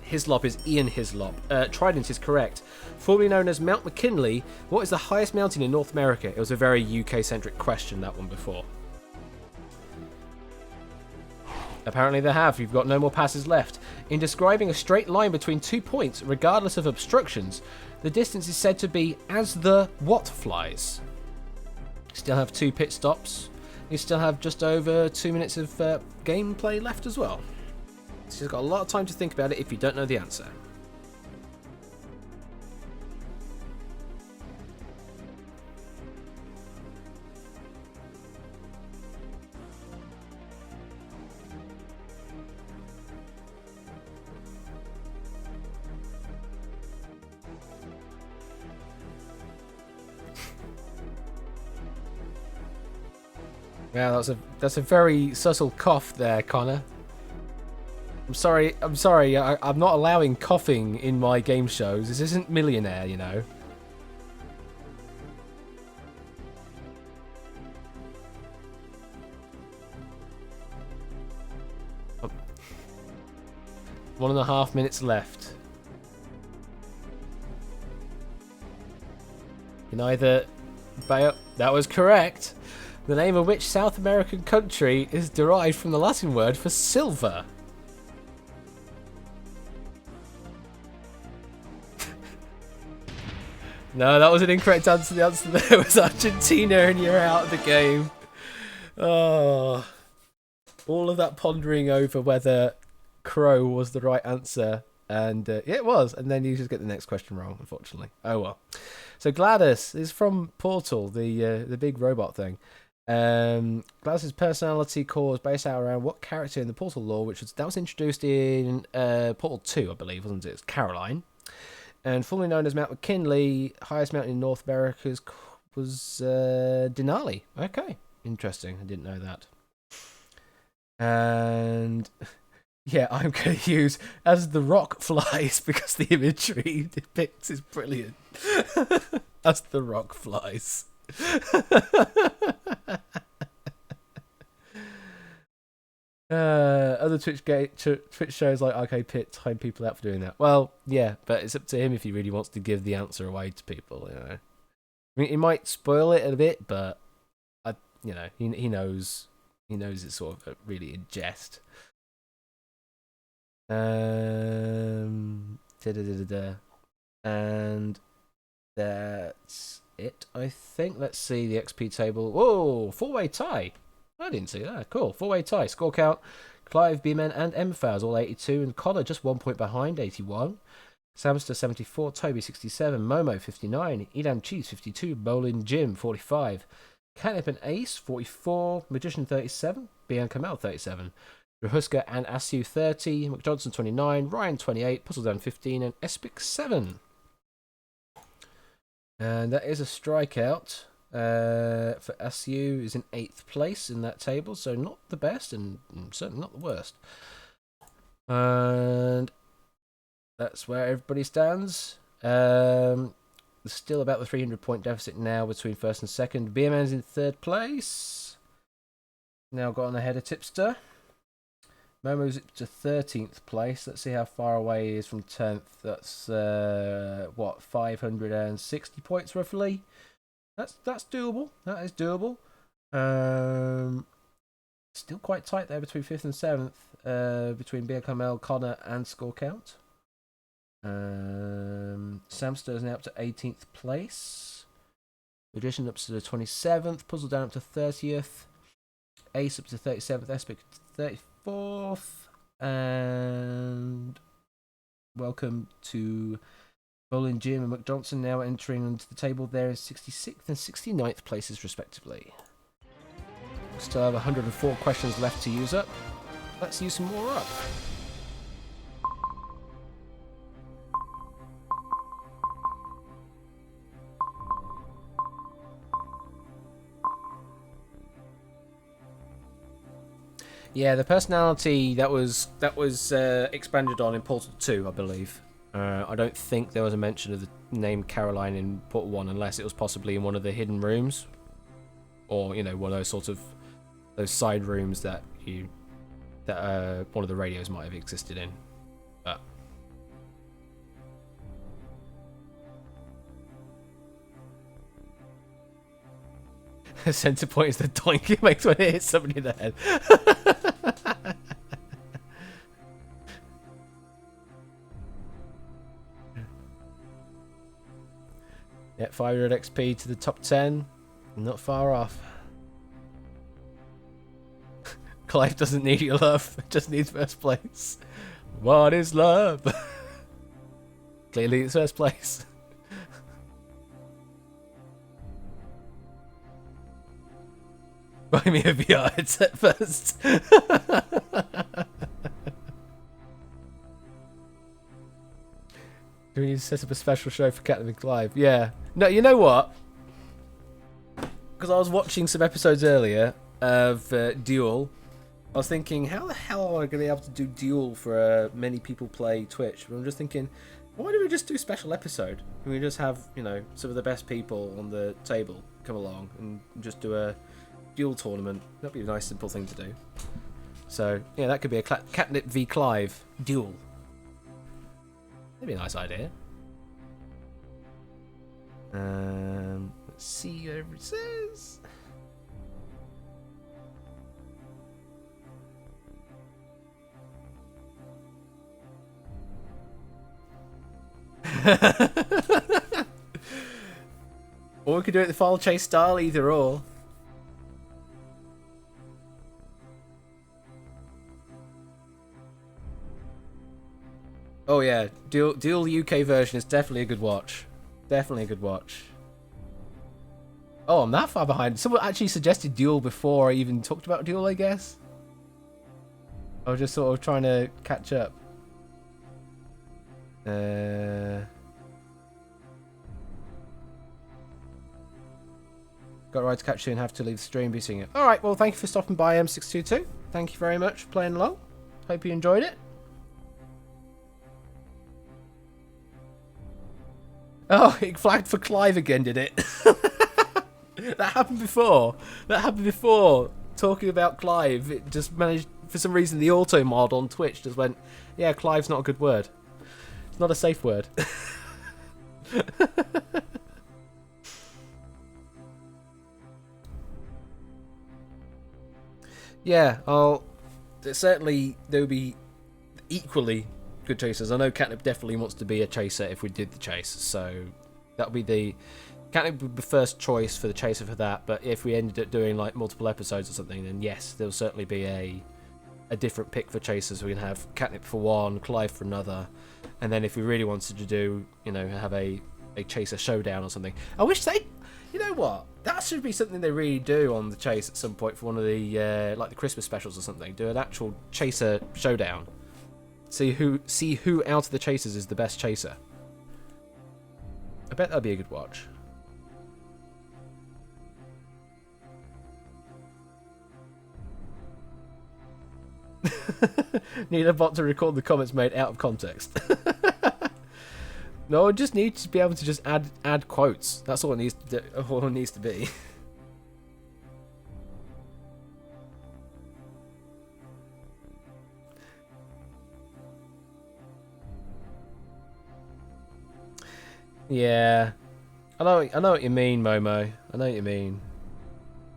Hislop is Ian Hislop. Trident is correct. Formerly known as Mount McKinley, what is the highest mountain in North America? It was a very UK-centric question, that one before. Apparently they have. You've got no more passes left. In describing a straight line between 2 points, regardless of obstructions, the distance is said to be as the what flies? Still have 2 pit stops. You still have just over 2 minutes of gameplay left as well. She's got a lot of time to think about it if you don't know the answer. Yeah, that's a very subtle cough there, Connor. I'm sorry. I'm not allowing coughing in my game shows. This isn't Millionaire, you know. Oh. 1.5 minutes left. You can either bail. That was correct. The name of which South American country is derived from the Latin word for silver? No, that was an incorrect answer. The answer there was Argentina, and you're out of the game. Oh, all of that pondering over whether crow was the right answer, and yeah, it was. And then you just get the next question wrong, unfortunately. Oh well. So Gladys is from Portal, the big robot thing. Gladys's personality core was based out around what character in the Portal lore, that was introduced in Portal 2, I believe, wasn't it? It's Caroline. And formerly known as Mount McKinley, highest mountain in North America was Denali. Okay, interesting. I didn't know that. And yeah, I'm going to use as the rock flies because the imagery depicts is brilliant. As the rock flies. Other Twitch shows like Arcade Pit time people out for doing that. Well, yeah, but it's up to him if he really wants to give the answer away to people. You know, I mean, he might spoil it a bit, but he knows it's sort of really in jest. And that's it, I think. Let's see the XP table. Whoa, 4-way tie. I didn't see that. Cool. 4-way tie. Score count. Clive, B-Man, and Mfaz all 82, and Connor just 1 point behind, 81. Samster 74, Toby 67, Momo 59, Edam Cheese 52, Bowling Jim 45, Catnip and Ace 44, Magician 37, Bian Kamel 37, Rahuska and Asu 30, McJohnson 29, Ryan 28, Puzzledown 15, and Espic 7. And that is a strikeout. For SU is in 8th place in that table, so not the best and certainly not the worst. And that's where everybody stands. There's still about the 300-point deficit now between first and second. BMN's in 3rd place. Now got on ahead of Tipster. Momo's up to 13th place. Let's see how far away he is from 10th. That's 560 points roughly. That's doable. That is doable. Still quite tight there between 5th and 7th. Between BML, Connor, and Score Count. Samster is now up to 18th place. Magician up to the 27th. Puzzle down up to 30th. Ace up to 37th. Espic to 34th. And welcome to Bowling Jim and McJohnson now entering into the table there in 66th and 69th places respectively. We still have 104 questions left to use up. Let's use some more up. Yeah, the personality that was expanded on in Portal 2, I believe. I don't think there was a mention of the name Caroline in Portal 1 unless it was possibly in one of the hidden rooms. Or, one of those sort of those side rooms that one of the radios might have existed in. But the center point is the doink it makes when it hits somebody in the head. Yeah, 500 XP to the top 10. Not far off. Clive doesn't need your love, just needs first place. What is love? Clearly it's first place. Buy me a VR headset first. Do we need to set up a special show for Captain and Clive? Yeah. No, you know what? Because I was watching some episodes earlier of Duel. I was thinking, how the hell am I going to be able to do Duel for many people play Twitch? But I'm just thinking, why don't we just do a special episode? Can we just have, you know, some of the best people on the table come along and just do a Duel tournament? That'd be a nice, simple thing to do. So, yeah, that could be a Catnip v Clive Duel. That'd be a nice idea. Let's see whatever it says. Or we could do it the File Chase style, either or. Oh yeah, Duel UK version is definitely a good watch. Definitely a good watch. Oh, I'm that far behind. Someone actually suggested Duel before I even talked about Duel, I guess. I was just sort of trying to catch up. Got a ride to catch you and have to leave the stream, be seeing it. Alright, well thank you for stopping by, M622. Thank you very much for playing along. Hope you enjoyed it. Oh, it flagged for Clive again, did it? That happened before. That happened before. Talking about Clive, it just managed, for some reason, the auto mod on Twitch just went, yeah, Clive's not a good word. It's not a safe word. Yeah, certainly there will be equally good chasers. I know Catnip definitely wants to be a chaser if we did the chase, so that'll be the Catnip would be first choice for the chaser for that. But if we ended up doing like multiple episodes or something, then yes, there'll certainly be a different pick for chasers. We can have Catnip for one, Clive for another, and then if we really wanted to do, you know, have a chaser showdown or something. I wish they, you know what, that should be something they really do on the chase at some point for one of the like the Christmas specials or something. Do an actual chaser showdown. See who out of the chasers is the best chaser. I bet that'd be a good watch. Need a bot to record the comments made out of context. No, I just need to be able to just add quotes. That's all it needs to do, all it needs to be. Yeah, I know what you mean, Momo. I know what you mean.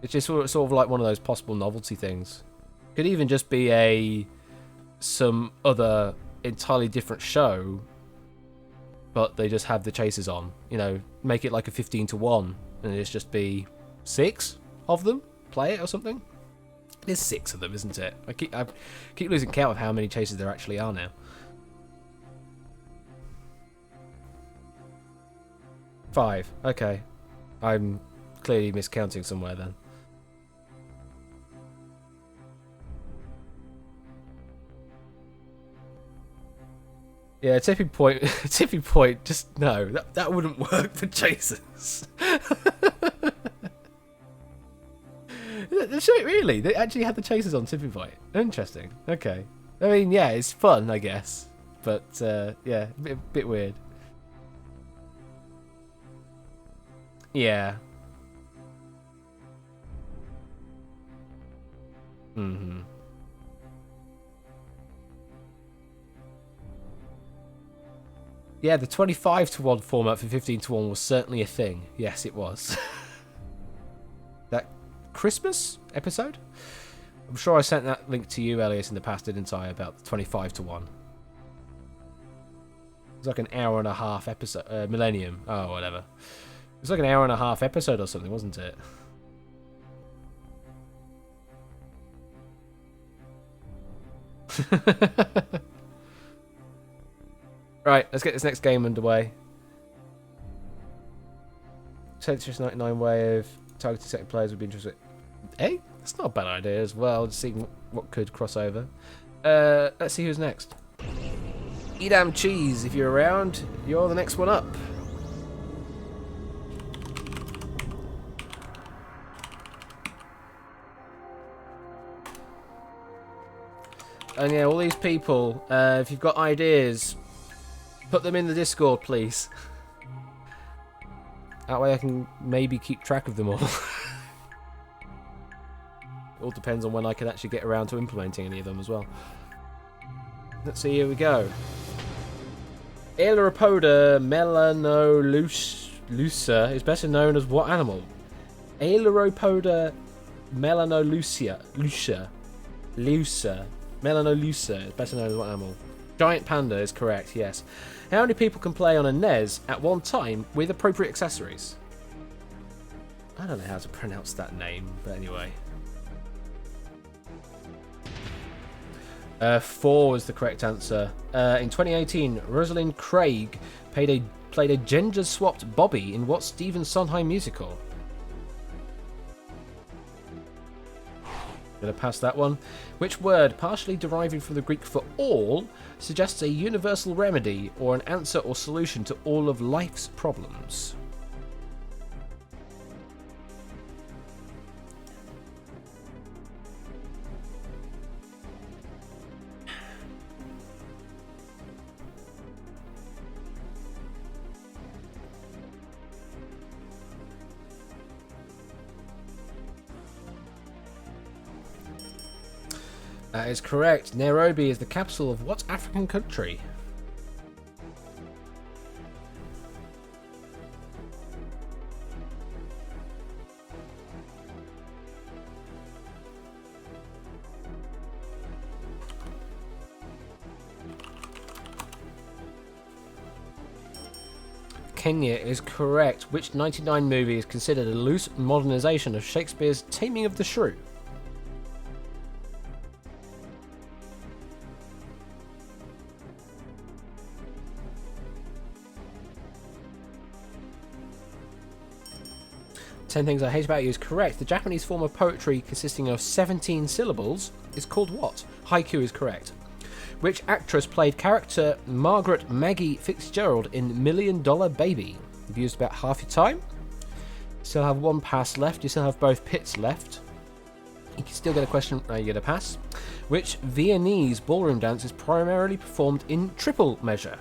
It's just sort of like one of those possible novelty things. Could even just be some other entirely different show, but they just have the chasers on. You know, make it like a 15-to-1, and it's just be 6 of them play it or something. There's 6 of them, isn't it? I keep losing count of how many chasers there actually are now. 5. Okay, I'm clearly miscounting somewhere then. Yeah, tipping point. Tipping point. Just no. That wouldn't work for chasers. Really? They actually had the chasers on tipping point. Interesting. Okay. I mean, yeah, it's fun, I guess. But yeah, a bit weird. Yeah. Mhm. Yeah, the 25-to-1 format for 15-to-1 was certainly a thing. Yes, it was. That Christmas episode? I'm sure I sent that link to you, Elias, in the past, didn't I, about the 25-to-1. It was like an hour and a half episode. Millennium. Oh, whatever. It was like an hour and a half episode or something, wasn't it? Right, let's get this next game underway. Tetris 99 way of targeting second players would be interesting. Hey, that's not a bad idea as well, just seeing what could cross over. Let's see who's next. Edam Cheese, if you're around, you're the next one up. And yeah, all these people, if you've got ideas, put them in the Discord, please. That way I can maybe keep track of them all. It all depends on when I can actually get around to implementing any of them as well. Let's see, here we go. Aileropoda melanolusa is better known as what animal? Aileropoda melanolusa. Melanolusa is better known as what animal? Giant panda is correct, yes. How many people can play on a NES at one time with appropriate accessories? I don't know how to pronounce that name, but anyway. 4 was the correct answer. In 2018, Rosalind Craig played a gender-swapped Bobby in what Stephen Sondheim musical? Gonna pass that one. Which word, partially deriving from the Greek for all, suggests a universal remedy or an answer or solution to all of life's problems? That is correct. Nairobi is the capital of what African country? Kenya is correct. Which 99 movie is considered a loose modernisation of Shakespeare's Taming of the Shrew? Ten Things I Hate About You is correct. The Japanese form of poetry consisting of 17 syllables is called what? Haiku is correct. Which actress played character Margaret Maggie Fitzgerald in $1 Million Baby? You've used about half your time. Still have one pass left. You still have both pits left. You can still get a question. You get a pass. Which Viennese ballroom dance is primarily performed in triple measure?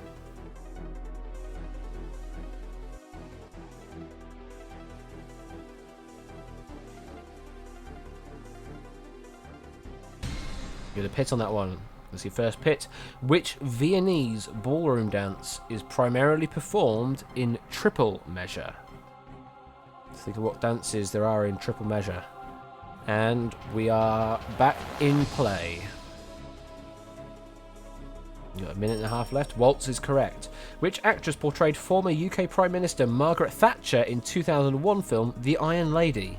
Get a pit on that one. That's your first pit. Which Viennese ballroom dance is primarily performed in triple measure? Think of what dances there are in triple measure. And we are back in play. You've got a minute and a half left. Waltz is correct. Which actress portrayed former UK Prime Minister Margaret Thatcher in 2001 film The Iron Lady?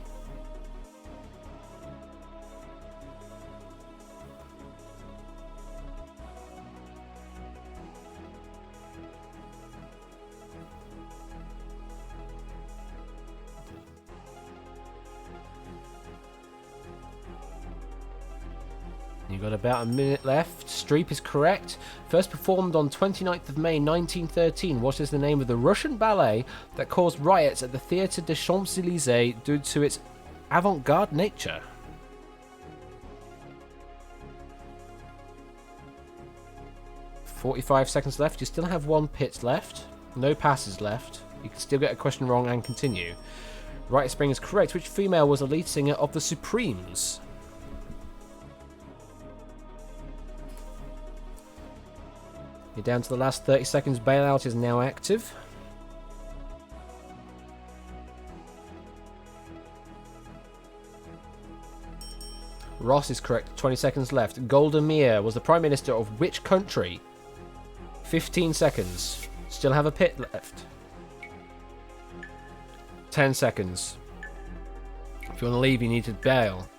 You've got about a minute left. Streep is correct. First performed on 29th of May 1913. What is the name of the Russian ballet that caused riots at the Théâtre des Champs-Élysées due to its avant-garde nature? "45 seconds left. You still have one pit left. No passes left. You can still get a question wrong and continue. Rite of Spring is correct. Which female was the lead singer of the Supremes? You're down to the last 30 seconds. Bailout is now active. Ross is correct. 20 seconds left. Golda Meir was the Prime Minister of which country? 15 seconds. Still have a pit left. 10 seconds. If you want to leave, you need to bail.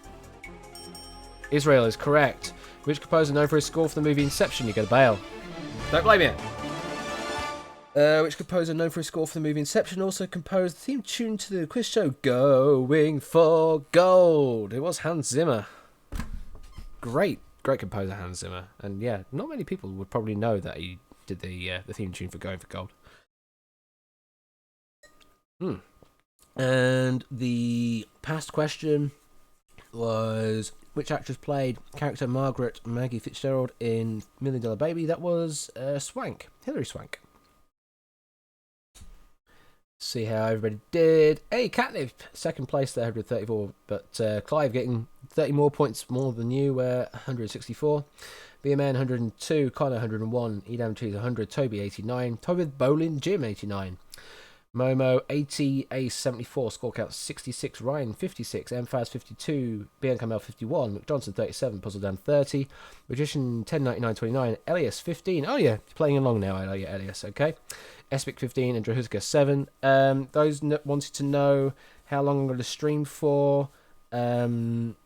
Israel is correct. Which composer known for his score for the movie Inception? You get a bail. Don't blame me. Which composer known for his score for the movie Inception also composed the theme tune to the quiz show Going for Gold? It was Hans Zimmer. Great composer, Hans Zimmer. And yeah, not many people would probably know that he did the theme tune for Going for Gold. And the past question was, which actress played character Margaret Maggie Fitzgerald in $1 Million Baby? That was Swank, Hilary Swank. See how everybody did. Hey, Catnip, second place there, 134. But Clive getting 30 more points more than you, 164. BMN 102, Connor 101, Edam Cheese 100, Toby 89, Toby Bowling Jim 89. Momo 80, A 74, score count 66, Ryan 56, Mfaz 52, Bianca Mel 51, McJohnson 37, Puzzle Dan 30, Magician 1099.29, Elias 15. Oh yeah, playing along now, Elias, okay. Espic 15 and Drahuska 7. Those wanted to know how long I'm going to stream for. I'm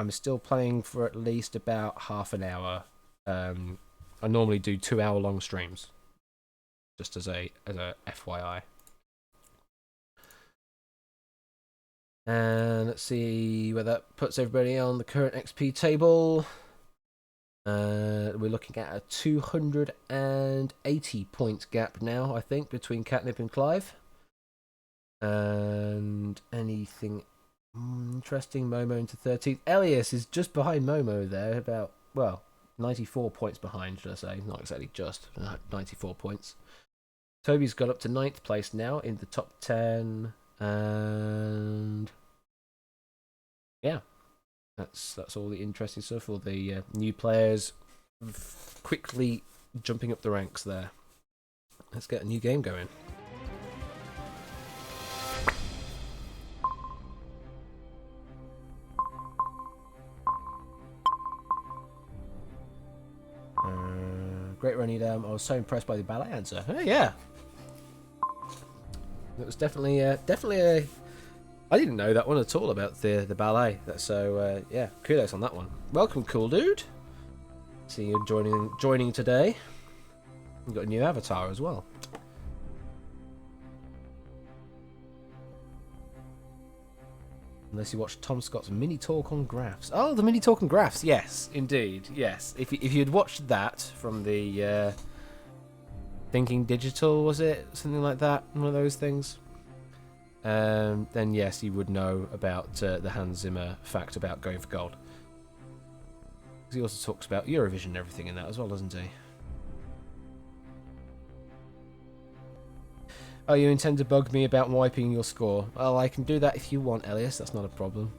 still playing for at least about half an hour. I normally do 2-hour long streams, just as a FYI. And let's see where that puts everybody on the current XP table. We're looking at a 280 point gap now, I think, between Catnip and Clive. And anything interesting? Momo into 13th. Elias is just behind Momo there, about, well, 94 points behind, should I say. Not exactly just, 94 points. Toby's got up to 9th place now in the top 10. And yeah, that's all the interesting stuff. All the new players quickly jumping up the ranks there. Let's get a new game going. Great running down. I was so impressed by the ballet answer. Oh, yeah. It was definitely a. I didn't know that one at all about the ballet. So yeah, kudos on that one. Welcome, cool dude. See you joining today. You've got a new avatar as well. Unless you watched Tom Scott's mini talk on graphs. Oh, the mini talk on graphs. Yes, indeed. Yes. If you'd watched that from the Thinking Digital, was it? Something like that? One of those things? Then yes, you would know about the Hans Zimmer fact about Going for Gold. Because he also talks about Eurovision and everything in that as well, doesn't he? Oh, you intend to bug me about wiping your score? Well, I can do that if you want, Elias. That's not a problem.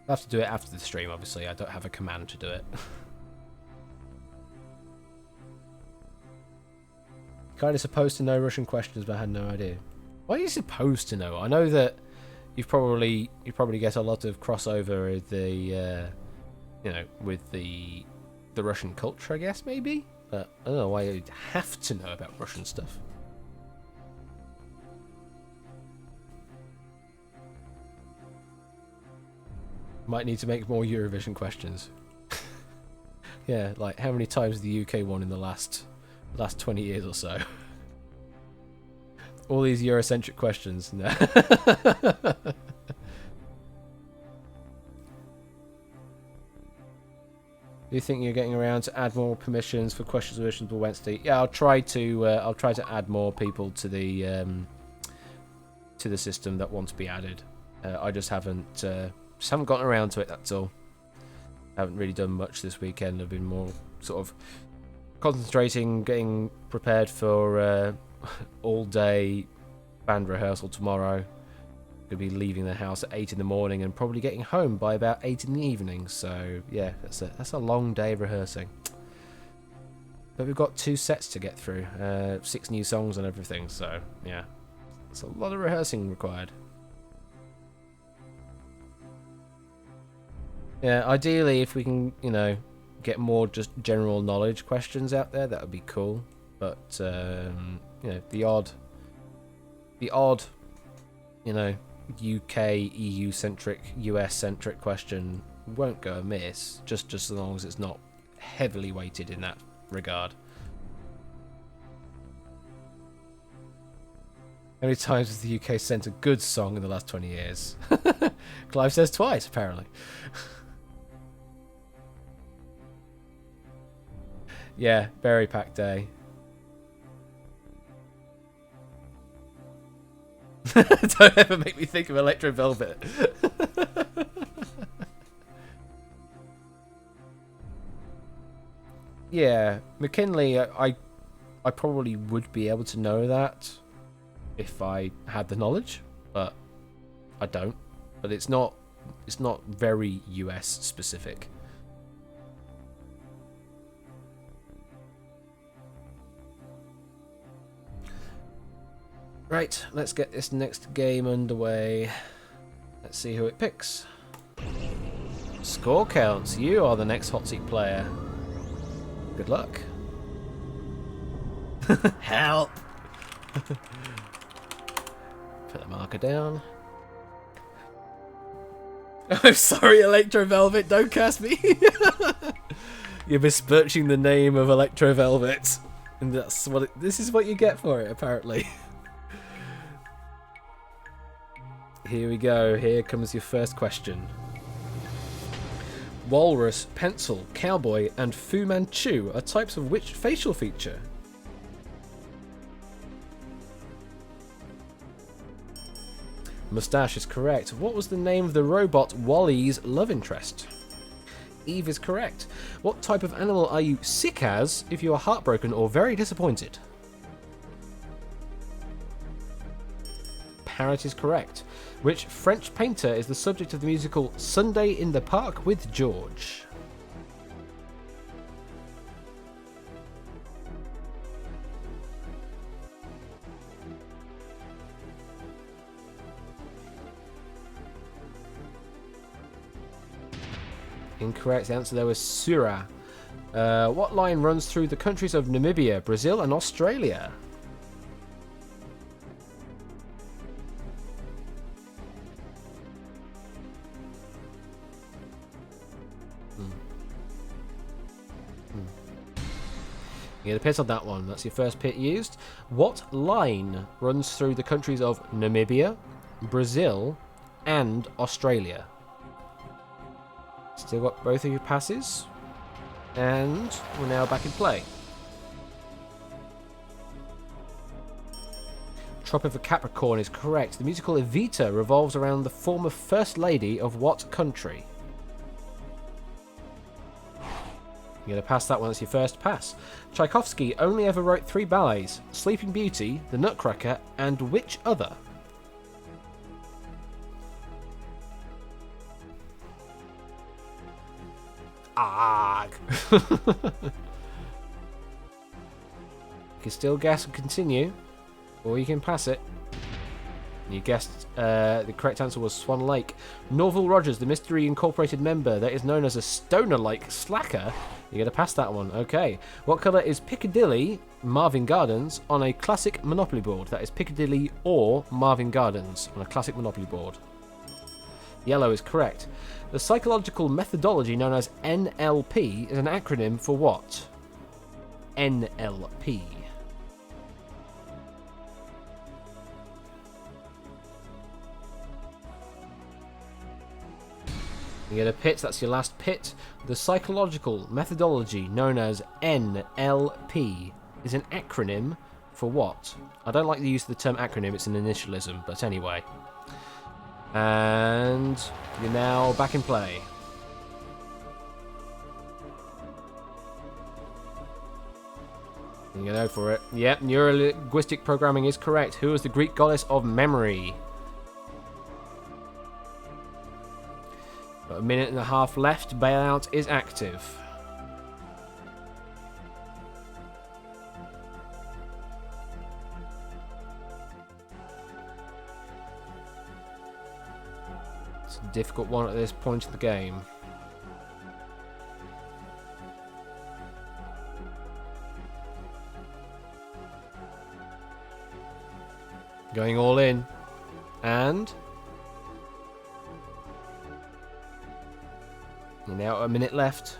I'll have to do it after the stream, obviously. I don't have a command to do it. Kind of supposed to know Russian questions, but I had no idea. Why are you supposed to know? I know that you probably get a lot of crossover with the with the Russian culture, I guess, maybe. But I don't know why you'd have to know about Russian stuff. Might need to make more Eurovision questions. Yeah, like how many times the UK won in the last 20 years or so. All these Eurocentric questions. No. Do you think you're getting around to add more permissions for questions and submissions for Wednesday? Yeah, I'll try to add more people to the system that want to be added. I just haven't gotten around to it. That's all. I haven't really done much this weekend. I've been more sort of concentrating, getting prepared for all day band rehearsal tomorrow. Gonna be leaving the house at 8 in the morning and probably getting home by about 8 in the evening. So yeah, that's a long day of rehearsing. But we've got 2 sets to get through, 6 new songs and everything. So yeah, it's a lot of rehearsing required. Yeah, ideally, if we can, get more just general knowledge questions out there, that would be cool. But the the odd, you know, UK, EU centric, US centric question won't go amiss, just as long as it's not heavily weighted in that regard. How many times has the UK sent a good song in the last 20 years? Clive says twice, apparently. Yeah, very packed day. Don't ever make me think of Electro Velvet. Yeah, McKinley, I probably would be able to know that if I had the knowledge, but I don't. But it's not very US specific. Right, let's get this next game underway. Let's see who it picks. Score counts. You are the next hot seat player. Good luck. Help! Put the marker down. I'm sorry, Electro Velvet, don't curse me. You're besmirching the name of Electro Velvet. And that's what this is what you get for it, apparently. Here we go. Here comes your first question. Walrus, pencil, cowboy, and Fu Manchu are types of which facial feature? Mustache is correct. What was the name of the robot Wally's love interest? Eve is correct. What type of animal are you sick as if you are heartbroken or very disappointed? Parrot is correct. Which French painter is the subject of the musical Sunday in the Park with George? Incorrect. The answer there was Seurat. What line runs through the countries of Namibia, Brazil, and Australia? You get a pit on that one. That's your first pit used. What line runs through the countries of Namibia, Brazil, and Australia? Still got both of your passes. And we're now back in play. Trop of a Capricorn is correct. The musical Evita revolves around the former First Lady of what country? You're going to pass that one. That's your first pass. Tchaikovsky only ever wrote 3 ballets: Sleeping Beauty, The Nutcracker, and which other? Ah! You can still guess and continue, or you can pass it. You guessed the correct answer was Swan Lake. Norval Rogers, the Mystery Incorporated member that is known as a stoner-like slacker. You're going to pass that one. Okay. What colour is Piccadilly, Marvin Gardens, on a classic Monopoly board? That is Piccadilly or Marvin Gardens on a classic Monopoly board. Yellow is correct. The psychological methodology known as NLP is an acronym for what? NLP. You get a pit, that's your last pit. The psychological methodology known as NLP is an acronym for what? I don't like the use of the term acronym, it's an initialism, but anyway. And you're now back in play. You go for it. Yep, neurolinguistic programming is correct. Who is the Greek goddess of memory? Got a minute and a half left. Bailout is active. It's a difficult one at this point in the game. Going all in. And you're now a minute left.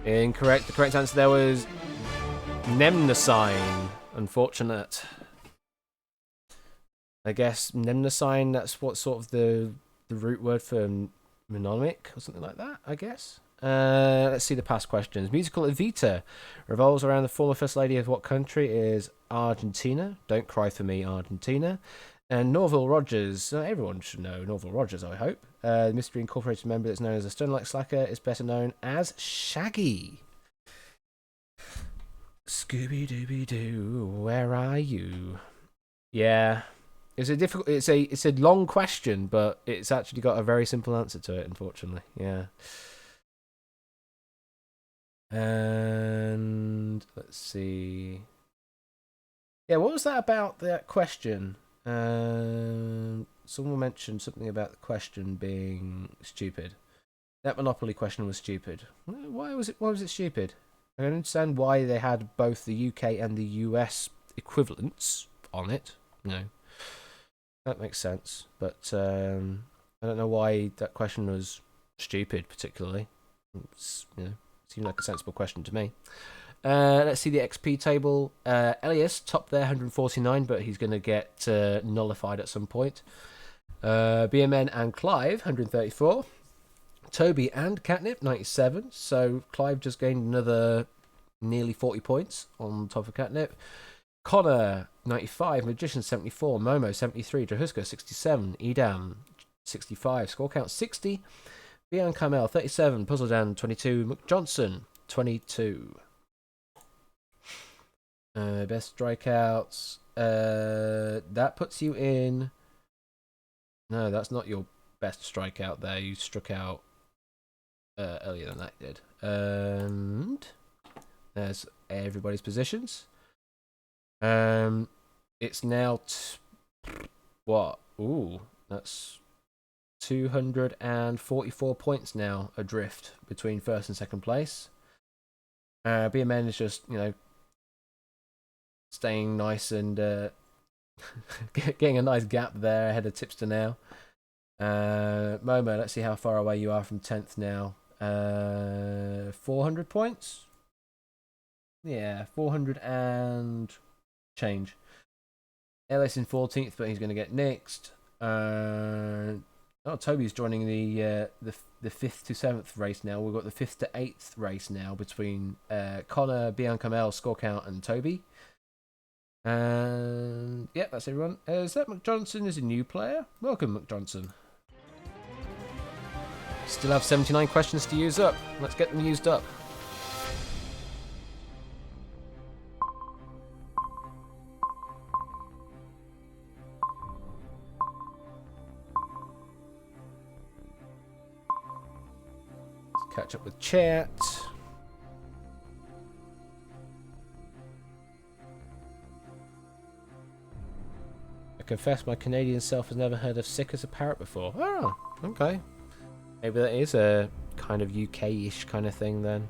Incorrect. The correct answer there was Mnemosyne. Unfortunate. I guess Mnemosyne, that's what sort of the root word for mnemonic or something like that, I guess. Let's see the past questions. Musical Evita revolves around the former First Lady of what country? Is Argentina. Don't cry for me, Argentina. And Norval Rogers. Everyone should know Norval Rogers, I hope. The Mystery Incorporated member that's known as a Stone-like Slacker is better known as Shaggy. Scooby-Dooby-Doo, where are you? Yeah. It's a difficult. It's a long question, but it's actually got a very simple answer to it. Unfortunately, yeah. And let's see. Yeah, what was that about that question? Someone mentioned something about the question being stupid. That Monopoly question was stupid. Why was it? Why was it stupid? I don't understand why they had both the UK and the US equivalents on it. No. That makes sense, but I don't know why that question was stupid, particularly. It's, seemed like a sensible question to me. Let's see the XP table. Elias, top there, 149, but he's going to get nullified at some point. BMN and Clive, 134. Toby and Catnip, 97. So Clive just gained another nearly 40 points on top of Catnip. Connor, 95, Magician, 74, Momo, 73, Jahuska, 67, Edam, 65, score count, 60, Bian Kamel, 37, Puzzledan, 22, McJohnson, 22. Best strikeouts, that puts you in... No, that's not your best strikeout there, you struck out earlier than that did. And there's everybody's positions. It's now what? Ooh, that's 244 points now adrift between first and second place. BMN is just staying nice and getting a nice gap there ahead of Tipster now. Momo, let's see how far away you are from 10th now. 400 points. Yeah, 400 and change. Ellis in 14th, but he's going to get nixed. Toby's joining the 5th to 7th race now. We've got the 5th to 8th race now between Connor, Biancamel, Score Count, and Toby. And yeah, that's everyone. Is that McJohnson is a new player? Welcome, McJohnson. Still have 79 questions to use up. Let's get them used up. Catch up with chat. I confess my Canadian self has never heard of sick as a parrot before. Oh, okay. Maybe that is a kind of UK-ish kind of thing then.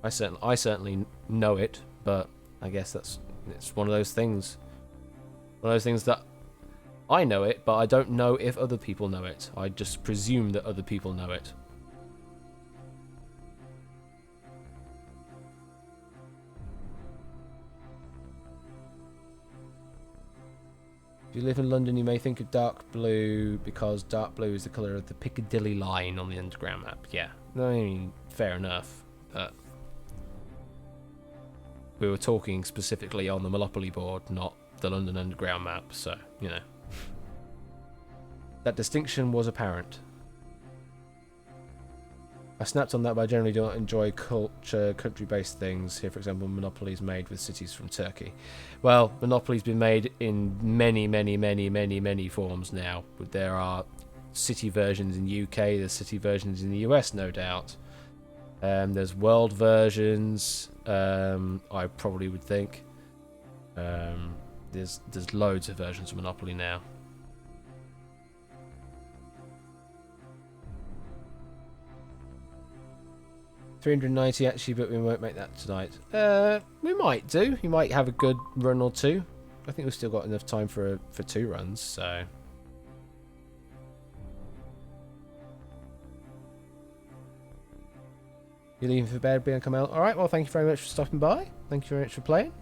I certainly know it, but I guess it's one of those things. One of those things that I know it, but I don't know if other people know it. I just presume that other people know it. If you live in London, you may think of dark blue because dark blue is the colour of the Piccadilly line on the Underground map. Yeah, I mean, fair enough. But we were talking specifically on the Monopoly board, not the London Underground map, so, that distinction was apparent. I snapped on that, but I generally don't enjoy country-based things. Here, for example, Monopoly is made with cities from Turkey. Well, Monopoly's been made in many forms now. There are city versions in UK, there's city versions in the US, no doubt. There's world versions, I probably would think. There's loads of versions of Monopoly now. $390 actually, but we won't make that tonight. We might do. We might have a good run or two. I think we've still got enough time for 2 runs, so... You're leaving for bed, being come out. Alright, well, thank you very much for stopping by. Thank you very much for playing.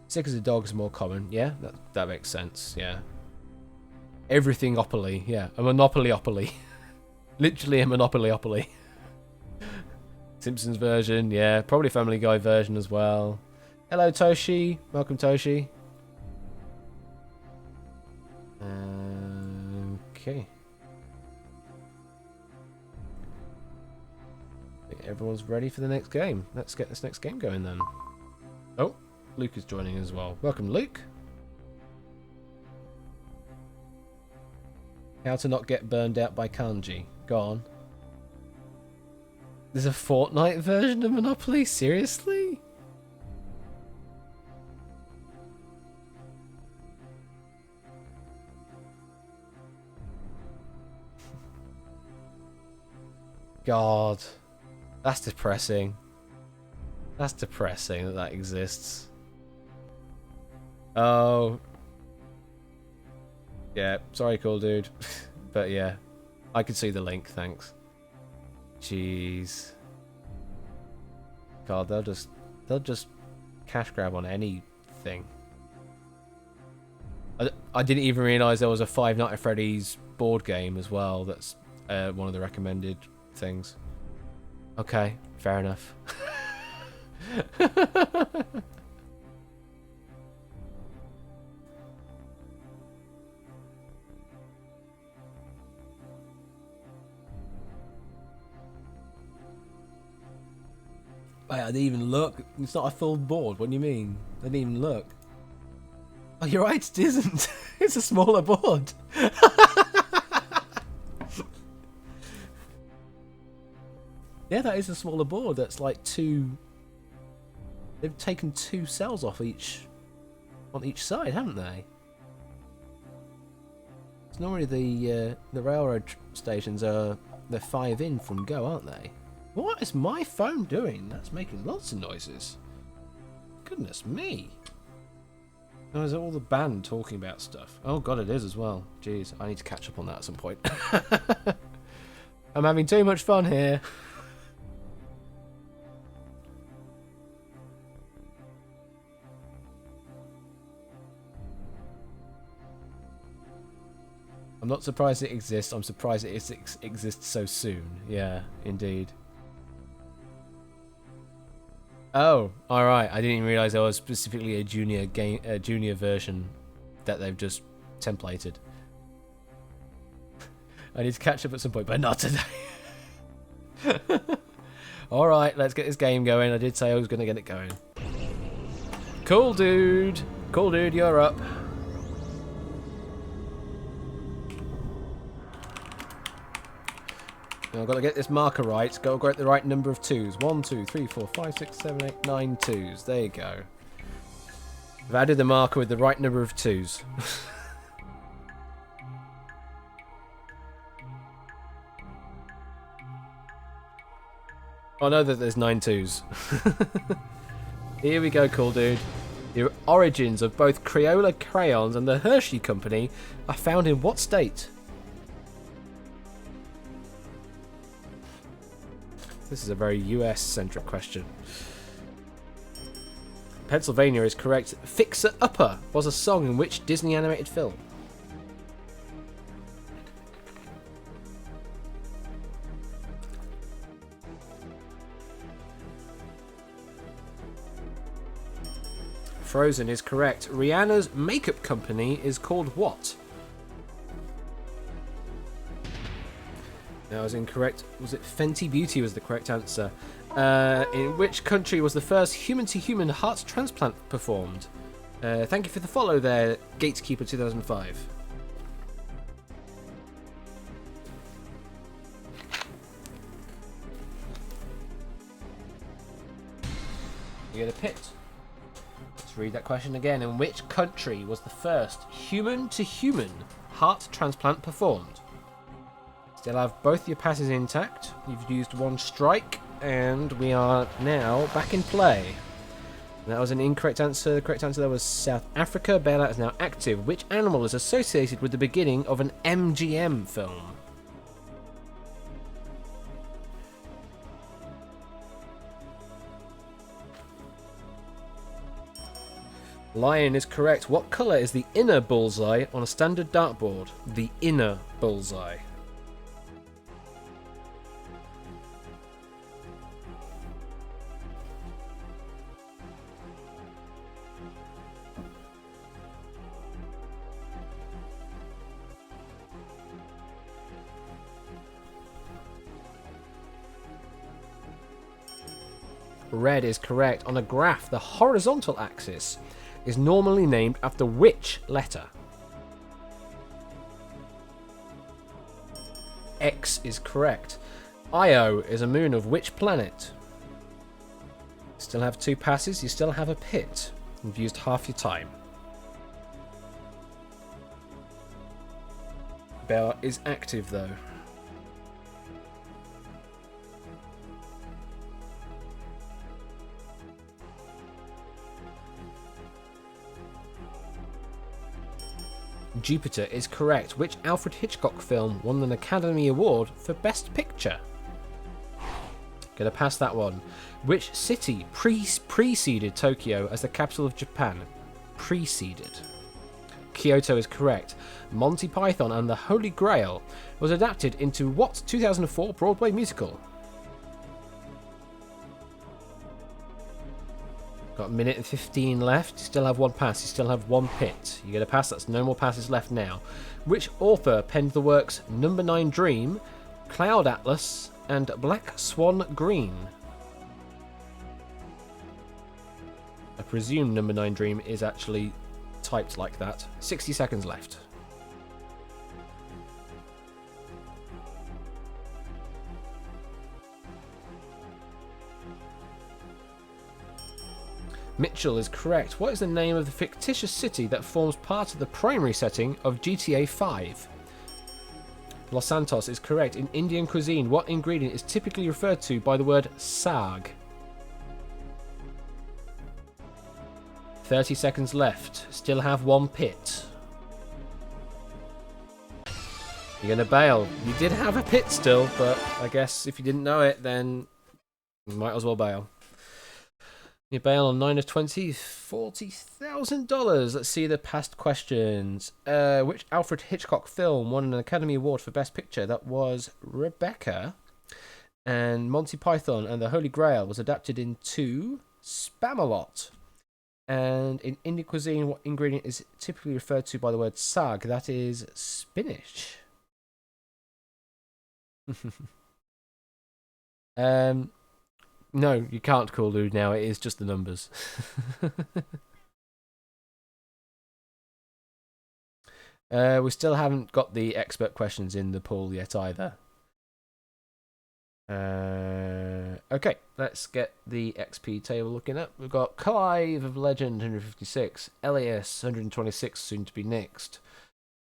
Sick as a dog is more common. Yeah, that makes sense. Yeah. Everything-opoly. Yeah, a monopoly-opoly. Literally a monopoly-opoly. Simpsons version. Yeah, probably Family Guy version as well. Hello, Toshi. Welcome, Toshi. Okay. I think everyone's ready for the next game. Let's get this next game going then. Oh. Luke is joining as well. Welcome, Luke. How to not get burned out by kanji. Go on. There's a Fortnite version of Monopoly? Seriously? God. That's depressing. That's depressing that exists. Oh. Yeah, sorry, cool dude. But yeah, I could see the link, thanks. Jeez. God, they'll just cash grab on anything. I didn't even realise there was a Five Nights at Freddy's board game as well. That's one of the recommended things. Okay, fair enough. Wait, I didn't even look. It's not a full board. What do you mean? I didn't even look. Oh, you're right. It isn't. It's a smaller board. Yeah, that is a smaller board. That's like 2. They've taken 2 cells off on each side, haven't they? It's normally the railroad stations are they're 5 in from go, aren't they? What is my phone doing? That's making lots of noises. Goodness me. Oh, is it all the band talking about stuff? Oh god, it is as well. Jeez, I need to catch up on that at some point. I'm having too much fun here. I'm not surprised it exists. I'm surprised it exists so soon. Yeah, indeed. Oh, all right. I didn't even realize there was specifically a junior version that they've just templated. I need to catch up at some point, but not today. All right, let's get this game going. I did say I was going to get it going. Cool, dude. Cool, dude. You're up. Now I've got to get this marker right. Got to get the right number of 2s. 1, 2, 3, 4, 5, 6, 7, 8, 9 2s. There you go. I've added the marker with the right number of 2s. I know that there's 9 2s. Here we go, cool dude. The origins of both Crayola crayons and the Hershey Company are found in what state? This is a very US-centric question. Pennsylvania is correct. Fixer Upper was a song in which Disney animated film? Frozen is correct. Rihanna's makeup company is called what? That was incorrect. Was it Fenty Beauty was the correct answer. In which country was the first human-to-human heart transplant performed? Thank you for the follow there, Gatekeeper 2005. You get a pit. Let's read that question again. In which country was the first human-to-human heart transplant performed? Still have both your passes intact. You've used one strike, and we are now back in play. That was an incorrect answer. The correct answer there was South Africa. Bailout is now active. Which animal is associated with the beginning of an MGM film? Lion is correct. What colour is the inner bullseye on a standard dartboard? The inner bullseye. Red is correct. On a graph, the horizontal axis is normally named after which letter? X is correct. Io is a moon of which planet? Still have 2 passes. You still have a pit. You've used half your time. Bell is active though. Jupiter is correct. Which Alfred Hitchcock film won an Academy Award for Best Picture? Gonna pass that one. Which city preceded Tokyo as the capital of Japan? Preceded. Kyoto is correct. Monty Python and the Holy Grail was adapted into what 2004 Broadway musical? Got a minute and 15 left. You still have 1 pass. You still have 1 pit. You get a pass. That's no more passes left now. Which author penned the works Number 9 Dream, Cloud Atlas, and Black Swan Green? I presume Number 9 Dream is actually typed like that. 60 seconds left. Mitchell is correct. What is the name of the fictitious city that forms part of the primary setting of GTA 5? Los Santos is correct. In Indian cuisine, what ingredient is typically referred to by the word saag? 30 seconds left. Still have 1 pit. You're going to bail. You did have a pit still, but I guess if you didn't know it, then you might as well bail. You bail on 9 of 20, $40,000. Let's see the past questions. Which Alfred Hitchcock film won an Academy Award for Best Picture? That was Rebecca. And Monty Python and the Holy Grail was adapted into Spamalot. And in Indian cuisine, what ingredient is typically referred to by the word saag? That is spinach. No, you can't call Lou now. It is just the numbers. We still haven't got the expert questions in the pool yet either. Okay, let's get the XP table looking up. We've got Clive of Legend 156, Elias 126, soon to be next.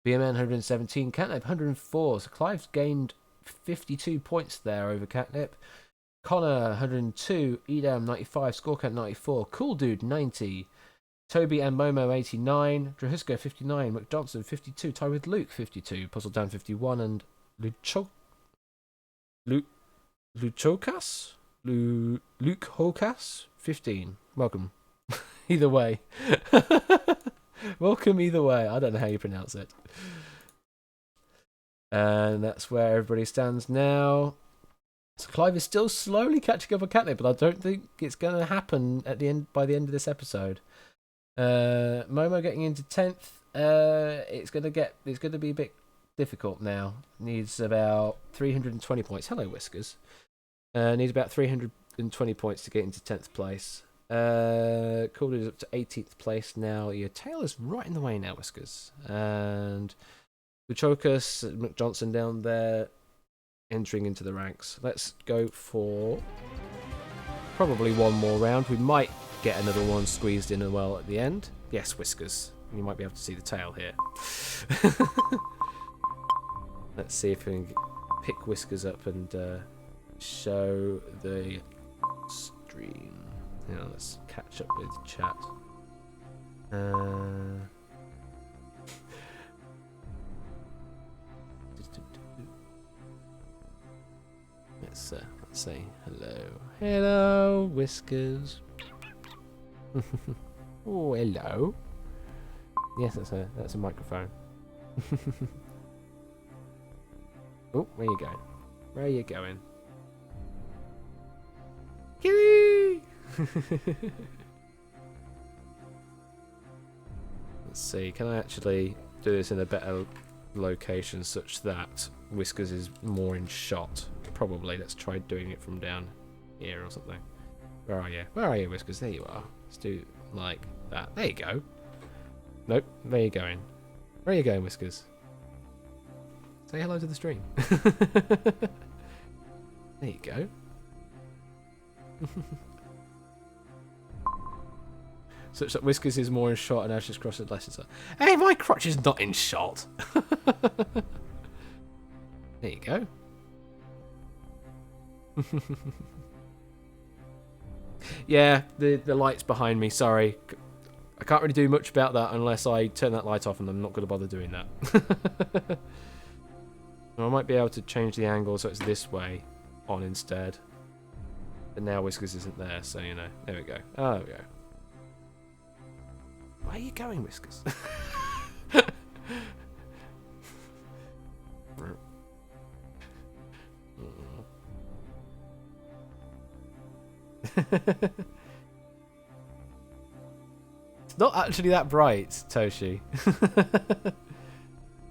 BMN 117, Catnip 104. So Clive's gained 52 points there over Catnip. Connor 102, Edam 95, Scorecount 94, Cool Dude 90, Toby and Momo 89, Drahuska 59, McJohnson 52, Tie with Luke 52, Puzzle Down 51, and Luke Hokas 15. Welcome. Either way. Welcome either way. I don't know how you pronounce it. And that's where everybody stands now. So Clive is still slowly catching up on Catnip, but I don't think it's going to happen at the end by the end of this episode. Momo getting into 10th. It's going to be a bit difficult now. Needs about 320 points. Hello, Whiskers. Needs about 320 points to get into 10th place. Calder is up to 18th place now. Your tail is right in the way now, Whiskers. And Luchokas, McJohnson down there, entering into the ranks. Let's go for probably one more round. We might get another one squeezed in as well at the end. Yes, Whiskers. You might be able to see the tail here. Let's see if we can pick Whiskers up and show the stream. Yeah, let's catch up with chat. Let's say hello. Hello, Whiskers. Oh, hello. Yes, that's a microphone. Oh, where you going? Where are you going? Kiwi! Let's see, can I actually do this in a better location such that Whiskers is more in shot? Probably. Let's try doing it from down here or something. Where are you? Where are you, Whiskers? There you are. Let's do like that. There you go. Nope. Where are you going? Where are you going, Whiskers? Say hello to the stream. There you go. Such that Whiskers is more in shot and Ash's cross is less in shot. Hey, my crotch is not in shot. There you go. Yeah, the light's behind me, sorry. I can't really do much about that unless I turn that light off, and I'm not going to bother doing that. I might be able to change the angle so it's this way on instead. But now Whiskers isn't there, so you know. There we go. Oh, there we go. Where are you going, Whiskers? It's not actually that bright, Toshi.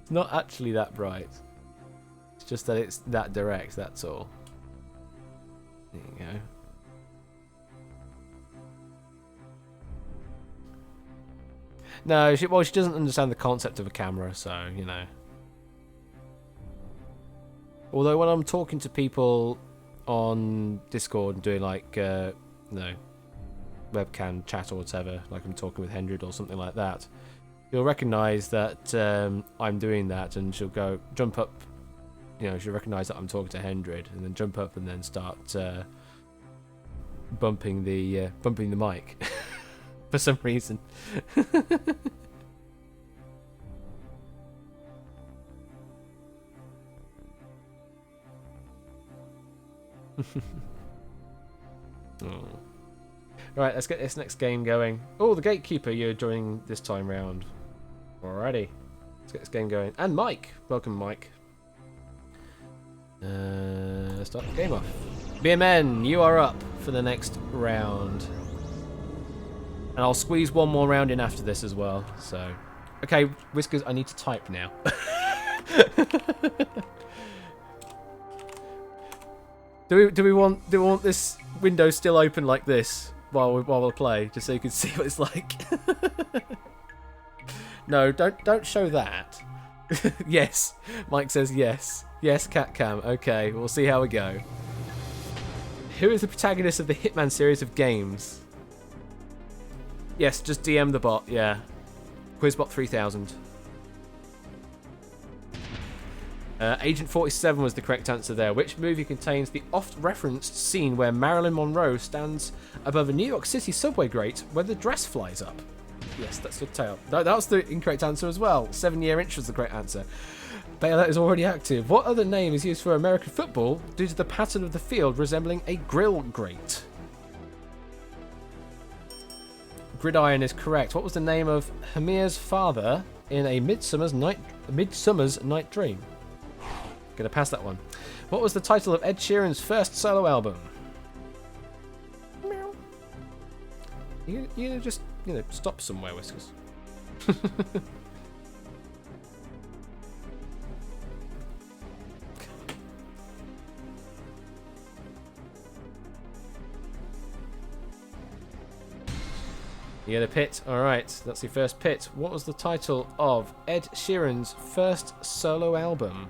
It's not actually that bright. It's just that it's that direct, that's all. There you go. No, she doesn't understand the concept of a camera, so, you know. Although when I'm talking to people on Discord and doing like, webcam chat or whatever, like I'm talking with Hendred or something like that, you'll recognise that I'm doing that, and she'll go, jump up, you know, she'll recognise that I'm talking to Hendred, and then jump up and then start bumping the mic for some reason. Oh. Right, let's get this next game going. Oh, the Gatekeeper, you're joining this time round. Alrighty. Let's get this game going. And Mike! Welcome, Mike. Let's start the game off. BMN, you are up for the next round. And I'll squeeze one more round in after this as well, so... Okay, Whiskers, I need to type now. Do we want this window still open like this while we play, just so you can see what it's like? No, don't show that. Yes, Mike says yes. Yes, cat cam. Okay, we'll see how we go. Who is the protagonist of the Hitman series of games? Yes, just DM the bot. Yeah, Quizbot 3000. Agent 47 was the correct answer there. Which movie contains the oft-referenced scene where Marilyn Monroe stands above a New York City subway grate where the dress flies up? Yes, that's Good Tale. That was the incorrect answer as well. 7-year inch was the correct answer. Bailout is already active. What other name is used for American football due to the pattern of the field resembling a grill grate? Gridiron is correct. What was the name of Hamir's father in A Midsummer's Night Dream? Gonna pass that one. What was the title of Ed Sheeran's first solo album? Meow. You just, stop somewhere, Whiskers. You get a pit. Alright, that's your first pit. What was the title of Ed Sheeran's first solo album?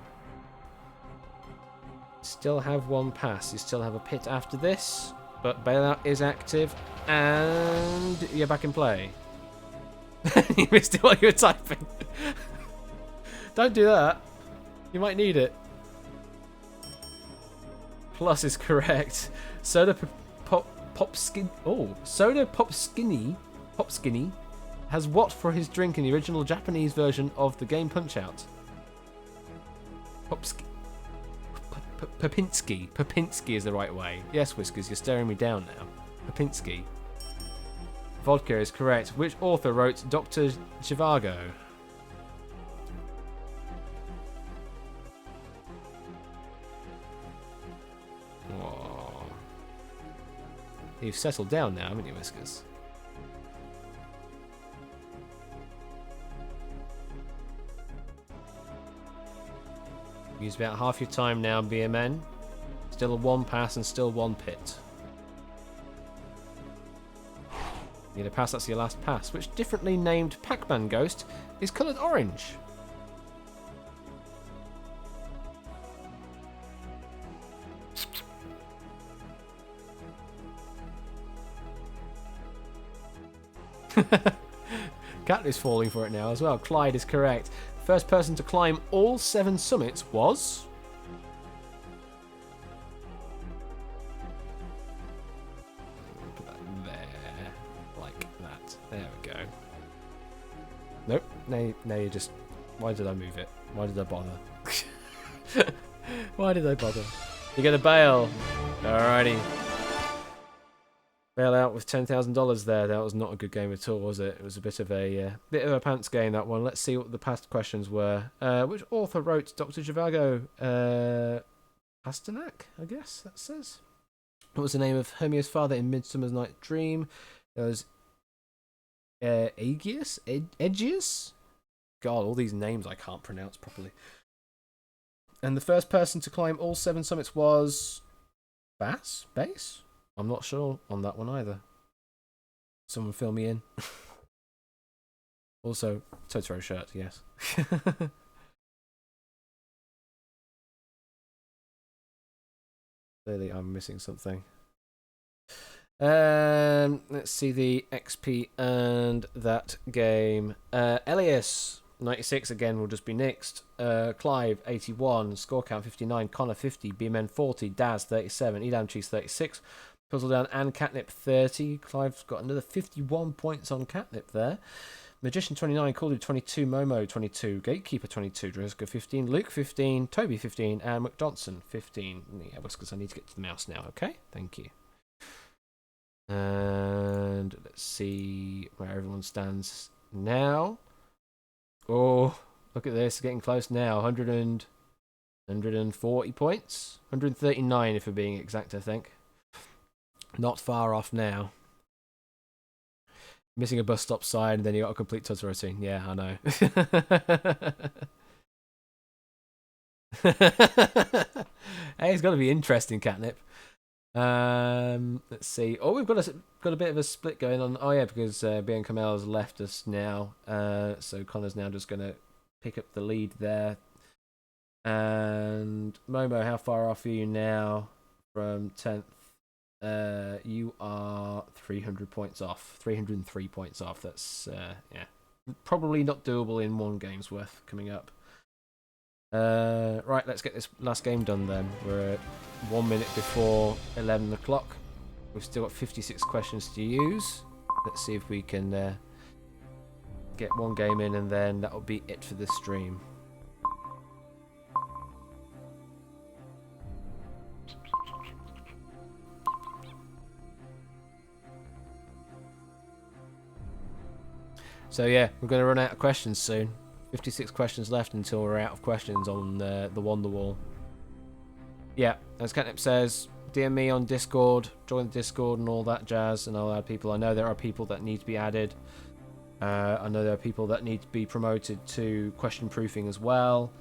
Still have one pass. You still have a pit after this, but Bailout is active, and you're back in play. You missed it while you were typing. Don't do that. You might need it. Plus is correct. Soda Popskinny has what for his drink in the original Japanese version of the game Punch-Out? Popinski. Popinski is the right way. Yes, Whiskers, you're staring me down now. Popinski. Vodka is correct. Which author wrote Dr. Zhivago? Oh. You've settled down now, haven't you, Whiskers? Use about half your time now, BMN. Still a 1 pass and still 1 pit. You need a pass, that's your last pass. Which differently named Pac-Man ghost is coloured orange? Cat is falling for it now as well. Clyde is correct. First person to climb all 7 summits was... Put that there. Like that. There we go. Nope. Now you just... Why did I move it? Why did I bother? Why did I bother? You're going to bail. Alrighty. Bail out with $10,000 there. That was not a good game at all, was it? It was a bit of a pants game, that one. Let's see what the past questions were. Which author wrote Dr. Zhivago? Pasternak, I guess that says. What was the name of Hermia's father in Midsummer's Night's Dream? It was Aegeus? Aegeus? God, all these names I can't pronounce properly. And the first person to climb all 7 summits was... Base? I'm not sure on that one either. Someone fill me in. Also, Totoro shirt, yes. Clearly I'm missing something. Let's see the XP and that game. Elias, 96 again will just be next. Clive, 81. Score count, 59. Connor, 50. B-Men, 40. Daz, 37. Edam Cheese, 36. Puzzle Down and Catnip 30. Clive's got another 51 points on Catnip there. Magician 29, Calder 22, Momo 22, Gatekeeper 22, Driscoll 15, Luke 15, Toby 15, and McDonson 15. Yeah, Whiskers, I need to get to the mouse now, okay? Thank you. And let's see where everyone stands now. Oh, look at this, getting close now. 140 points. 139 if we're being exact, I think. Not far off now. Missing a bus stop sign, and then you got a complete Totoro routine. Yeah, I know. Hey, it's got to be interesting, Catnip. Let's see. Oh, we've got a bit of a split going on. Oh yeah, because Bien Kamel's left us now. So Connor's now just going to pick up the lead there. And Momo, how far off are you now from 10th? You are 300 points off. 303 points off. That's yeah, probably not doable in one game's worth coming up. Right, let's get this last game done then. We're at 1 minute before 11 o'clock. We've still got 56 questions to use. Let's see if we can get one game in, and then that'll be it for this stream. So yeah, we're going to run out of questions soon. 56 questions left until we're out of questions on the Wonderwall. Yeah, as Catnip says, DM me on Discord, join the Discord and all that jazz, and I'll add people. I know there are people that need to be added. I know there are people that need to be promoted to question proofing as well.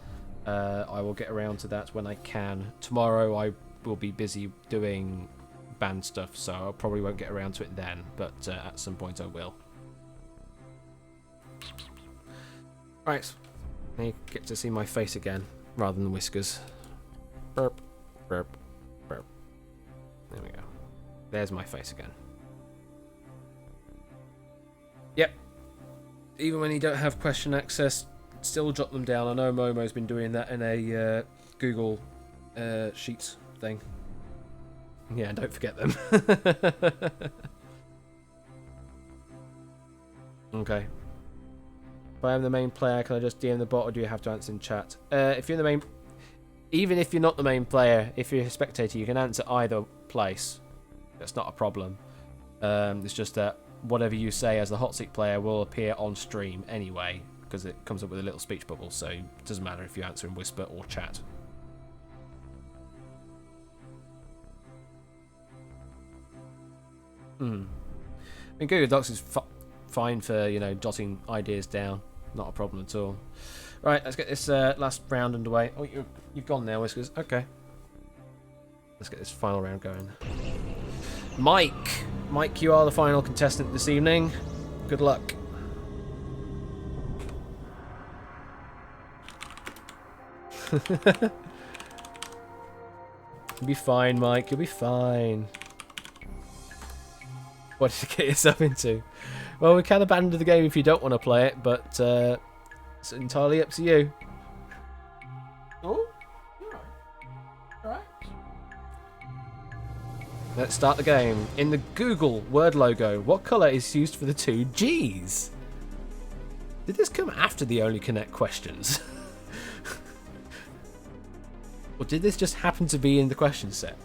I will get around to that when I can. Tomorrow I will be busy doing band stuff, so I probably won't get around to it then, but at some point I will. Right, now you get to see my face again, rather than Whiskers. Burp, burp, burp. There we go. There's my face again. Yep. Even when you don't have question access, still jot them down. I know Momo's been doing that in a Google Sheets thing. Yeah, don't forget them. Okay. If I am the main player, can I just DM the bot, or do you have to answer in chat? If you're the main... Even if you're not the main player, if you're a spectator, you can answer either place. That's not a problem. It's just that whatever you say as the hot seat player will appear on stream anyway, because it comes up with a little speech bubble, so it doesn't matter if you answer in whisper or chat. I mean, Google Docs is fine for, you know, jotting ideas down. Not a problem at all. Right, let's get this last round underway. Oh, you've gone now, Whiskers. Okay. Let's get this final round going. Mike! Mike, you are the final contestant this evening. Good luck. You'll be fine, Mike. You'll be fine. What did you get yourself into? Well, we can abandon the game if you don't want to play it, but it's entirely up to you. Oh, alright. Let's start the game. In the Google word logo, what colour is used for the two G's? Did this come after the Only Connect questions? Or did this just happen to be in the question set?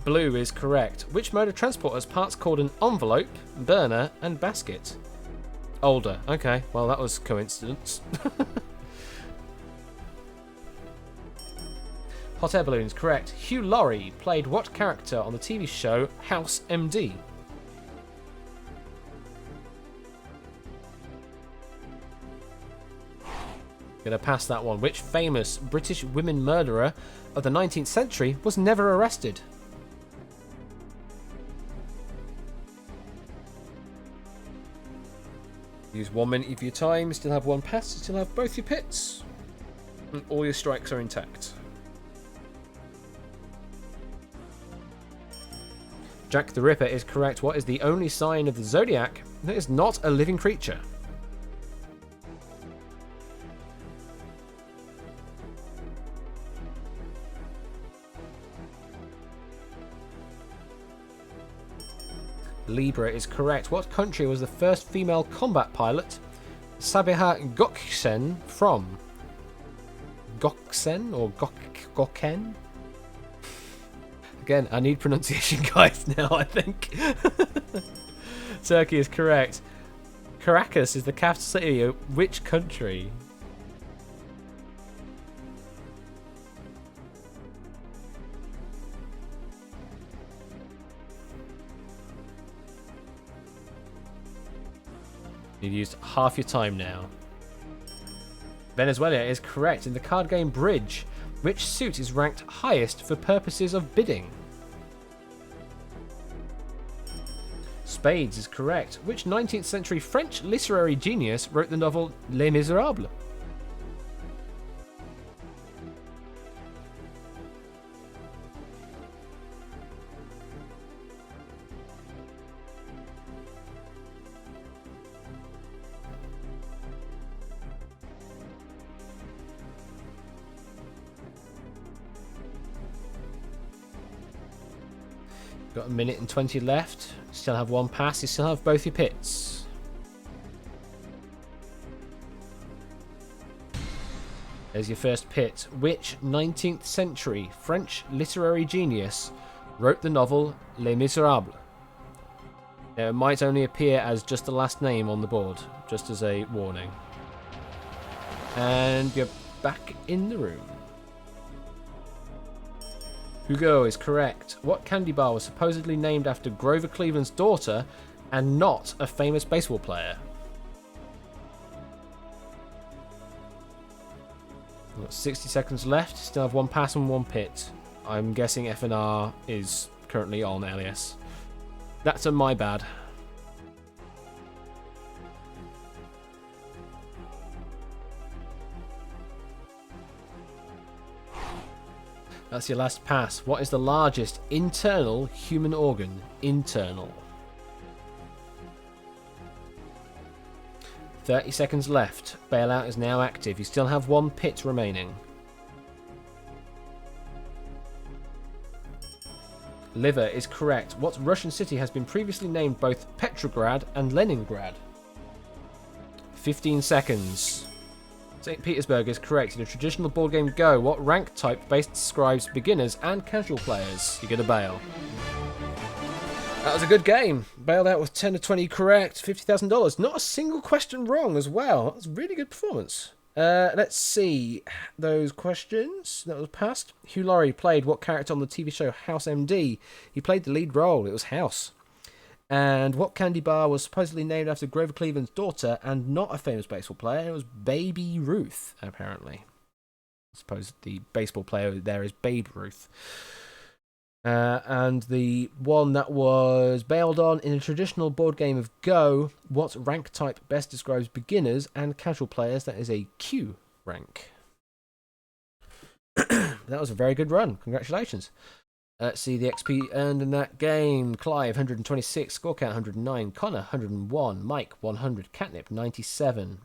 Blue is correct. Which mode of transport has parts called an envelope, burner, and basket? Older. Okay, well that was coincidence. Hot air balloons, correct. Hugh Laurie played what character on the TV show House MD? Gonna pass that one. Which famous British women murderer of the 19th century was never arrested? Use 1 minute of your time, still have one pass, still have both your pits. And all your strikes are intact. Jack the Ripper is correct. What is the only sign of the zodiac that is not a living creature? Libra is correct. What country was the first female combat pilot, Sabiha Gökçen, from? Gökçen or Gökçen? Again, I need pronunciation guides now, I think. Turkey is correct. Caracas is the capital city of which country? You've used half your time now. Venezuela is correct. In the card game Bridge, which suit is ranked highest for purposes of bidding? Spades is correct. Which 19th century French literary genius wrote the novel Les Miserables? Got 1 minute and 20 left. Still have one pass. You still have both your pits. There's your first pit. Which 19th century French literary genius wrote the novel Les Miserables? Now, it might only appear as just the last name on the board, just as a warning. And you're back in the room. Hugo is correct. What candy bar was supposedly named after Grover Cleveland's daughter and not a famous baseball player? We've got 60 seconds left. Still have one pass and one pit. I'm guessing FNR is currently on LES. That's a my bad. That's your last pass. What is the largest internal human organ? Internal. 30 seconds left. Bailout is now active. You still have 1 pit remaining. Liver is correct. What Russian city has been previously named both Petrograd and Leningrad? 15 seconds. St. Petersburg is correct. In a traditional board game Go, what rank type best describes beginners and casual players? You get a bail. That was a good game. Bailed out with 10 to 20 correct. $50,000. Not a single question wrong as well. That was a really good performance. Let's see those questions. That was passed. Hugh Laurie played what character on the TV show House MD? He played the lead role. It was House. And what candy bar was supposedly named after Grover Cleveland's daughter and not a famous baseball player? It was Baby Ruth, apparently. I suppose the baseball player there is Babe Ruth. And the one that was bailed on in a traditional board game of Go, what rank type best describes beginners and casual players? That is a Q rank. That was a very good run. Congratulations. Let's see the XP earned in that game. Clive, 126. Score count, 109. Connor, 101. Mike, 100. Catnip, 97.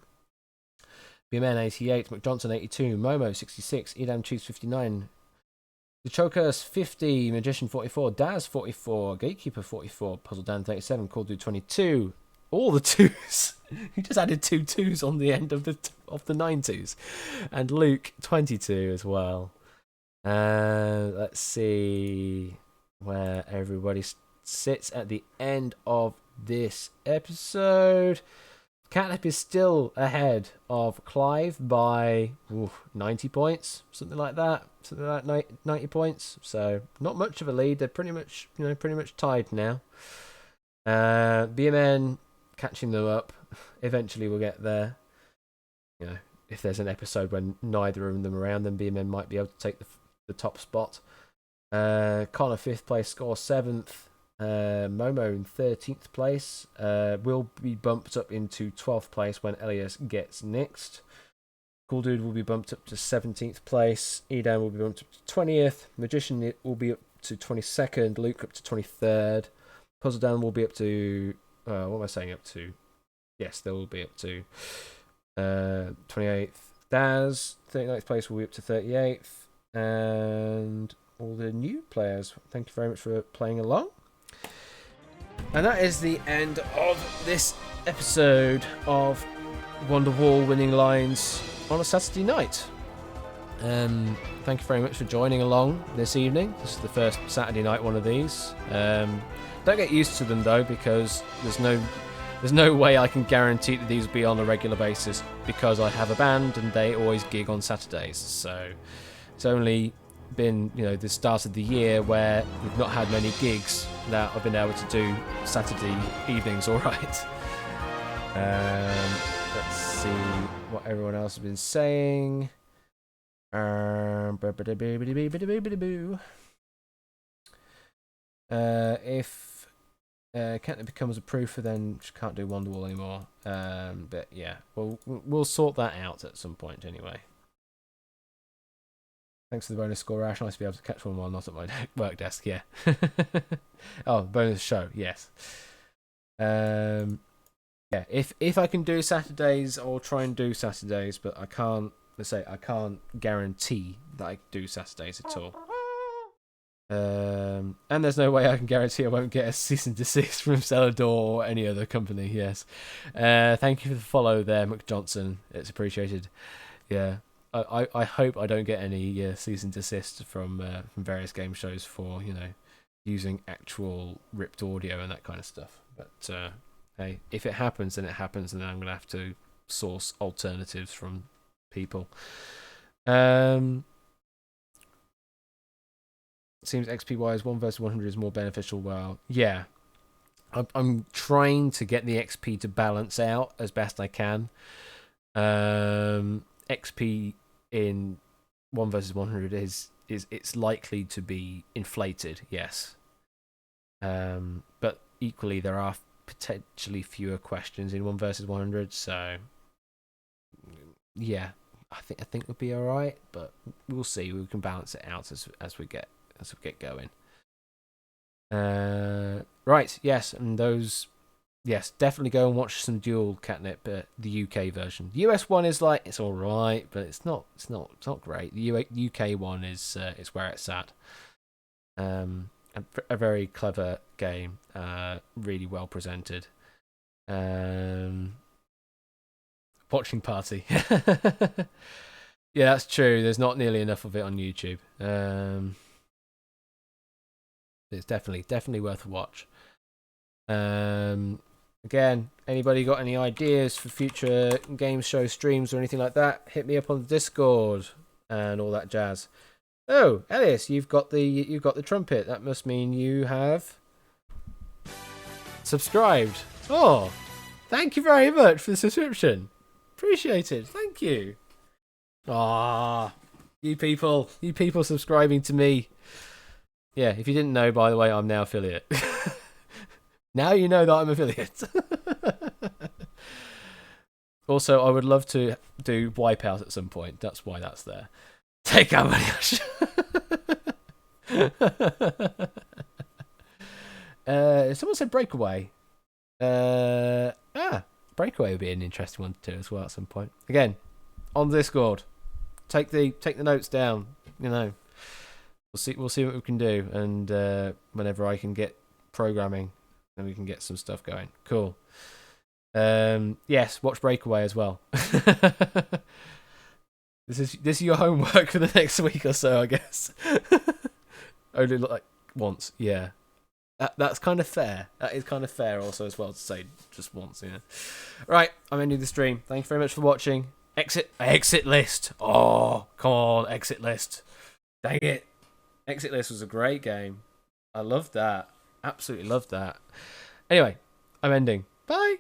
BMN, 88. McJohnson, 82. Momo, 66. Edam Cheese, 59. The Chokers, 50. Magician, 44. Daz, 44. Gatekeeper, 44. Puzzle Dan, 37. Call Dude, 22. All the twos. He just added 2 twos on the end of the 9 twos. And Luke, 22 as well. Let's see where everybody sits at the end of this episode. Catnip is still ahead of Clive by 90 points, something like that. Something like 90 points. So not much of a lead. They're pretty much tied now. BMN catching them up. Eventually we'll get there. You know, if there's an episode when neither of them are around, then BMN might be able to take the top spot. Connor 5th place, score 7th. Momo in 13th place. Will be bumped up into 12th place when Elias gets next. Cool Dude will be bumped up to 17th place. Edan will be bumped up to 20th. Magician will be up to 22nd. Luke up to 23rd. Puzzle Dan will be up to... what am I saying up to? Yes, they will be up to 28th. Daz, 39th place, will be up to 38th. And all the new players, thank you very much for playing along. And that is the end of this episode of Wonderwall Winning Lines on a Saturday night. Thank you very much for joining along this evening. This is the first Saturday night one of these. Don't get used to them though, because there's no way I can guarantee that these will be on a regular basis, because I have a band and they always gig on Saturdays. So it's only been, the start of the year where we've not had many gigs that I've been able to do Saturday evenings all right. Let's see what everyone else has been saying. If Catnip becomes a proofer, then she can't do Wonderwall anymore. But yeah, we'll sort that out at some point anyway. Thanks for the bonus score, Ash. Nice to be able to catch one while not at my work desk, yeah. Oh, bonus show, yes. Yeah, if I can do Saturdays, I'll try and do Saturdays, but I can't guarantee that I do Saturdays at all. And there's no way I can guarantee I won't get a cease and desist from Celador or any other company, yes. Thank you for the follow there, McJohnson. It's appreciated. Yeah. I hope I don't get any cease and desist from various game shows for using actual ripped audio and that kind of stuff. But hey, if it happens, then it happens, and then I'm gonna have to source alternatives from people. Seems XP wise, 1 versus 100 is more beneficial. Well, yeah, I'm trying to get the XP to balance out as best I can. XP in 1 versus 100 is it's likely to be inflated, yes. But equally there are potentially fewer questions in 1 versus 100, so yeah, I think we'll be all right, but we'll see. We can balance it out as we get going. Right, yes, and those yes, definitely go and watch some Dual Catnip, the UK version. The US one is like it's all right, but it's not great. The UK one is where it's at. A very clever game, really well presented. Watching party. Yeah, that's true. There's not nearly enough of it on YouTube. It's definitely worth a watch. Again, anybody got any ideas for future game show streams or anything like that? Hit me up on the Discord and all that jazz. Oh, Elias, you've got the trumpet. That must mean you have subscribed. Oh, thank you very much for the subscription. Appreciate it. Thank you. Ah, you people subscribing to me. Yeah, if you didn't know, by the way, I'm now affiliate. Now you know that I'm affiliate. Also, I would love to do Wipeout at some point. That's why that's there. Take out Mariash. Someone said Breakaway. Breakaway would be an interesting one to do as well at some point. Again, on Discord. Take the notes down. You know, we'll see what we can do, and whenever I can get programming, then we can get some stuff going. Cool. Yes, watch Breakaway as well. This is your homework for the next week or so, I guess. Only like once, yeah. That's kind of fair. That is kind of fair also as well to say just once, yeah. Right, I'm ending the stream. Thank you very much for watching. Exit list. Oh, come on, exit list. Dang it. Exit list was a great game. I loved that. Absolutely loved that. Anyway, I'm ending. Bye.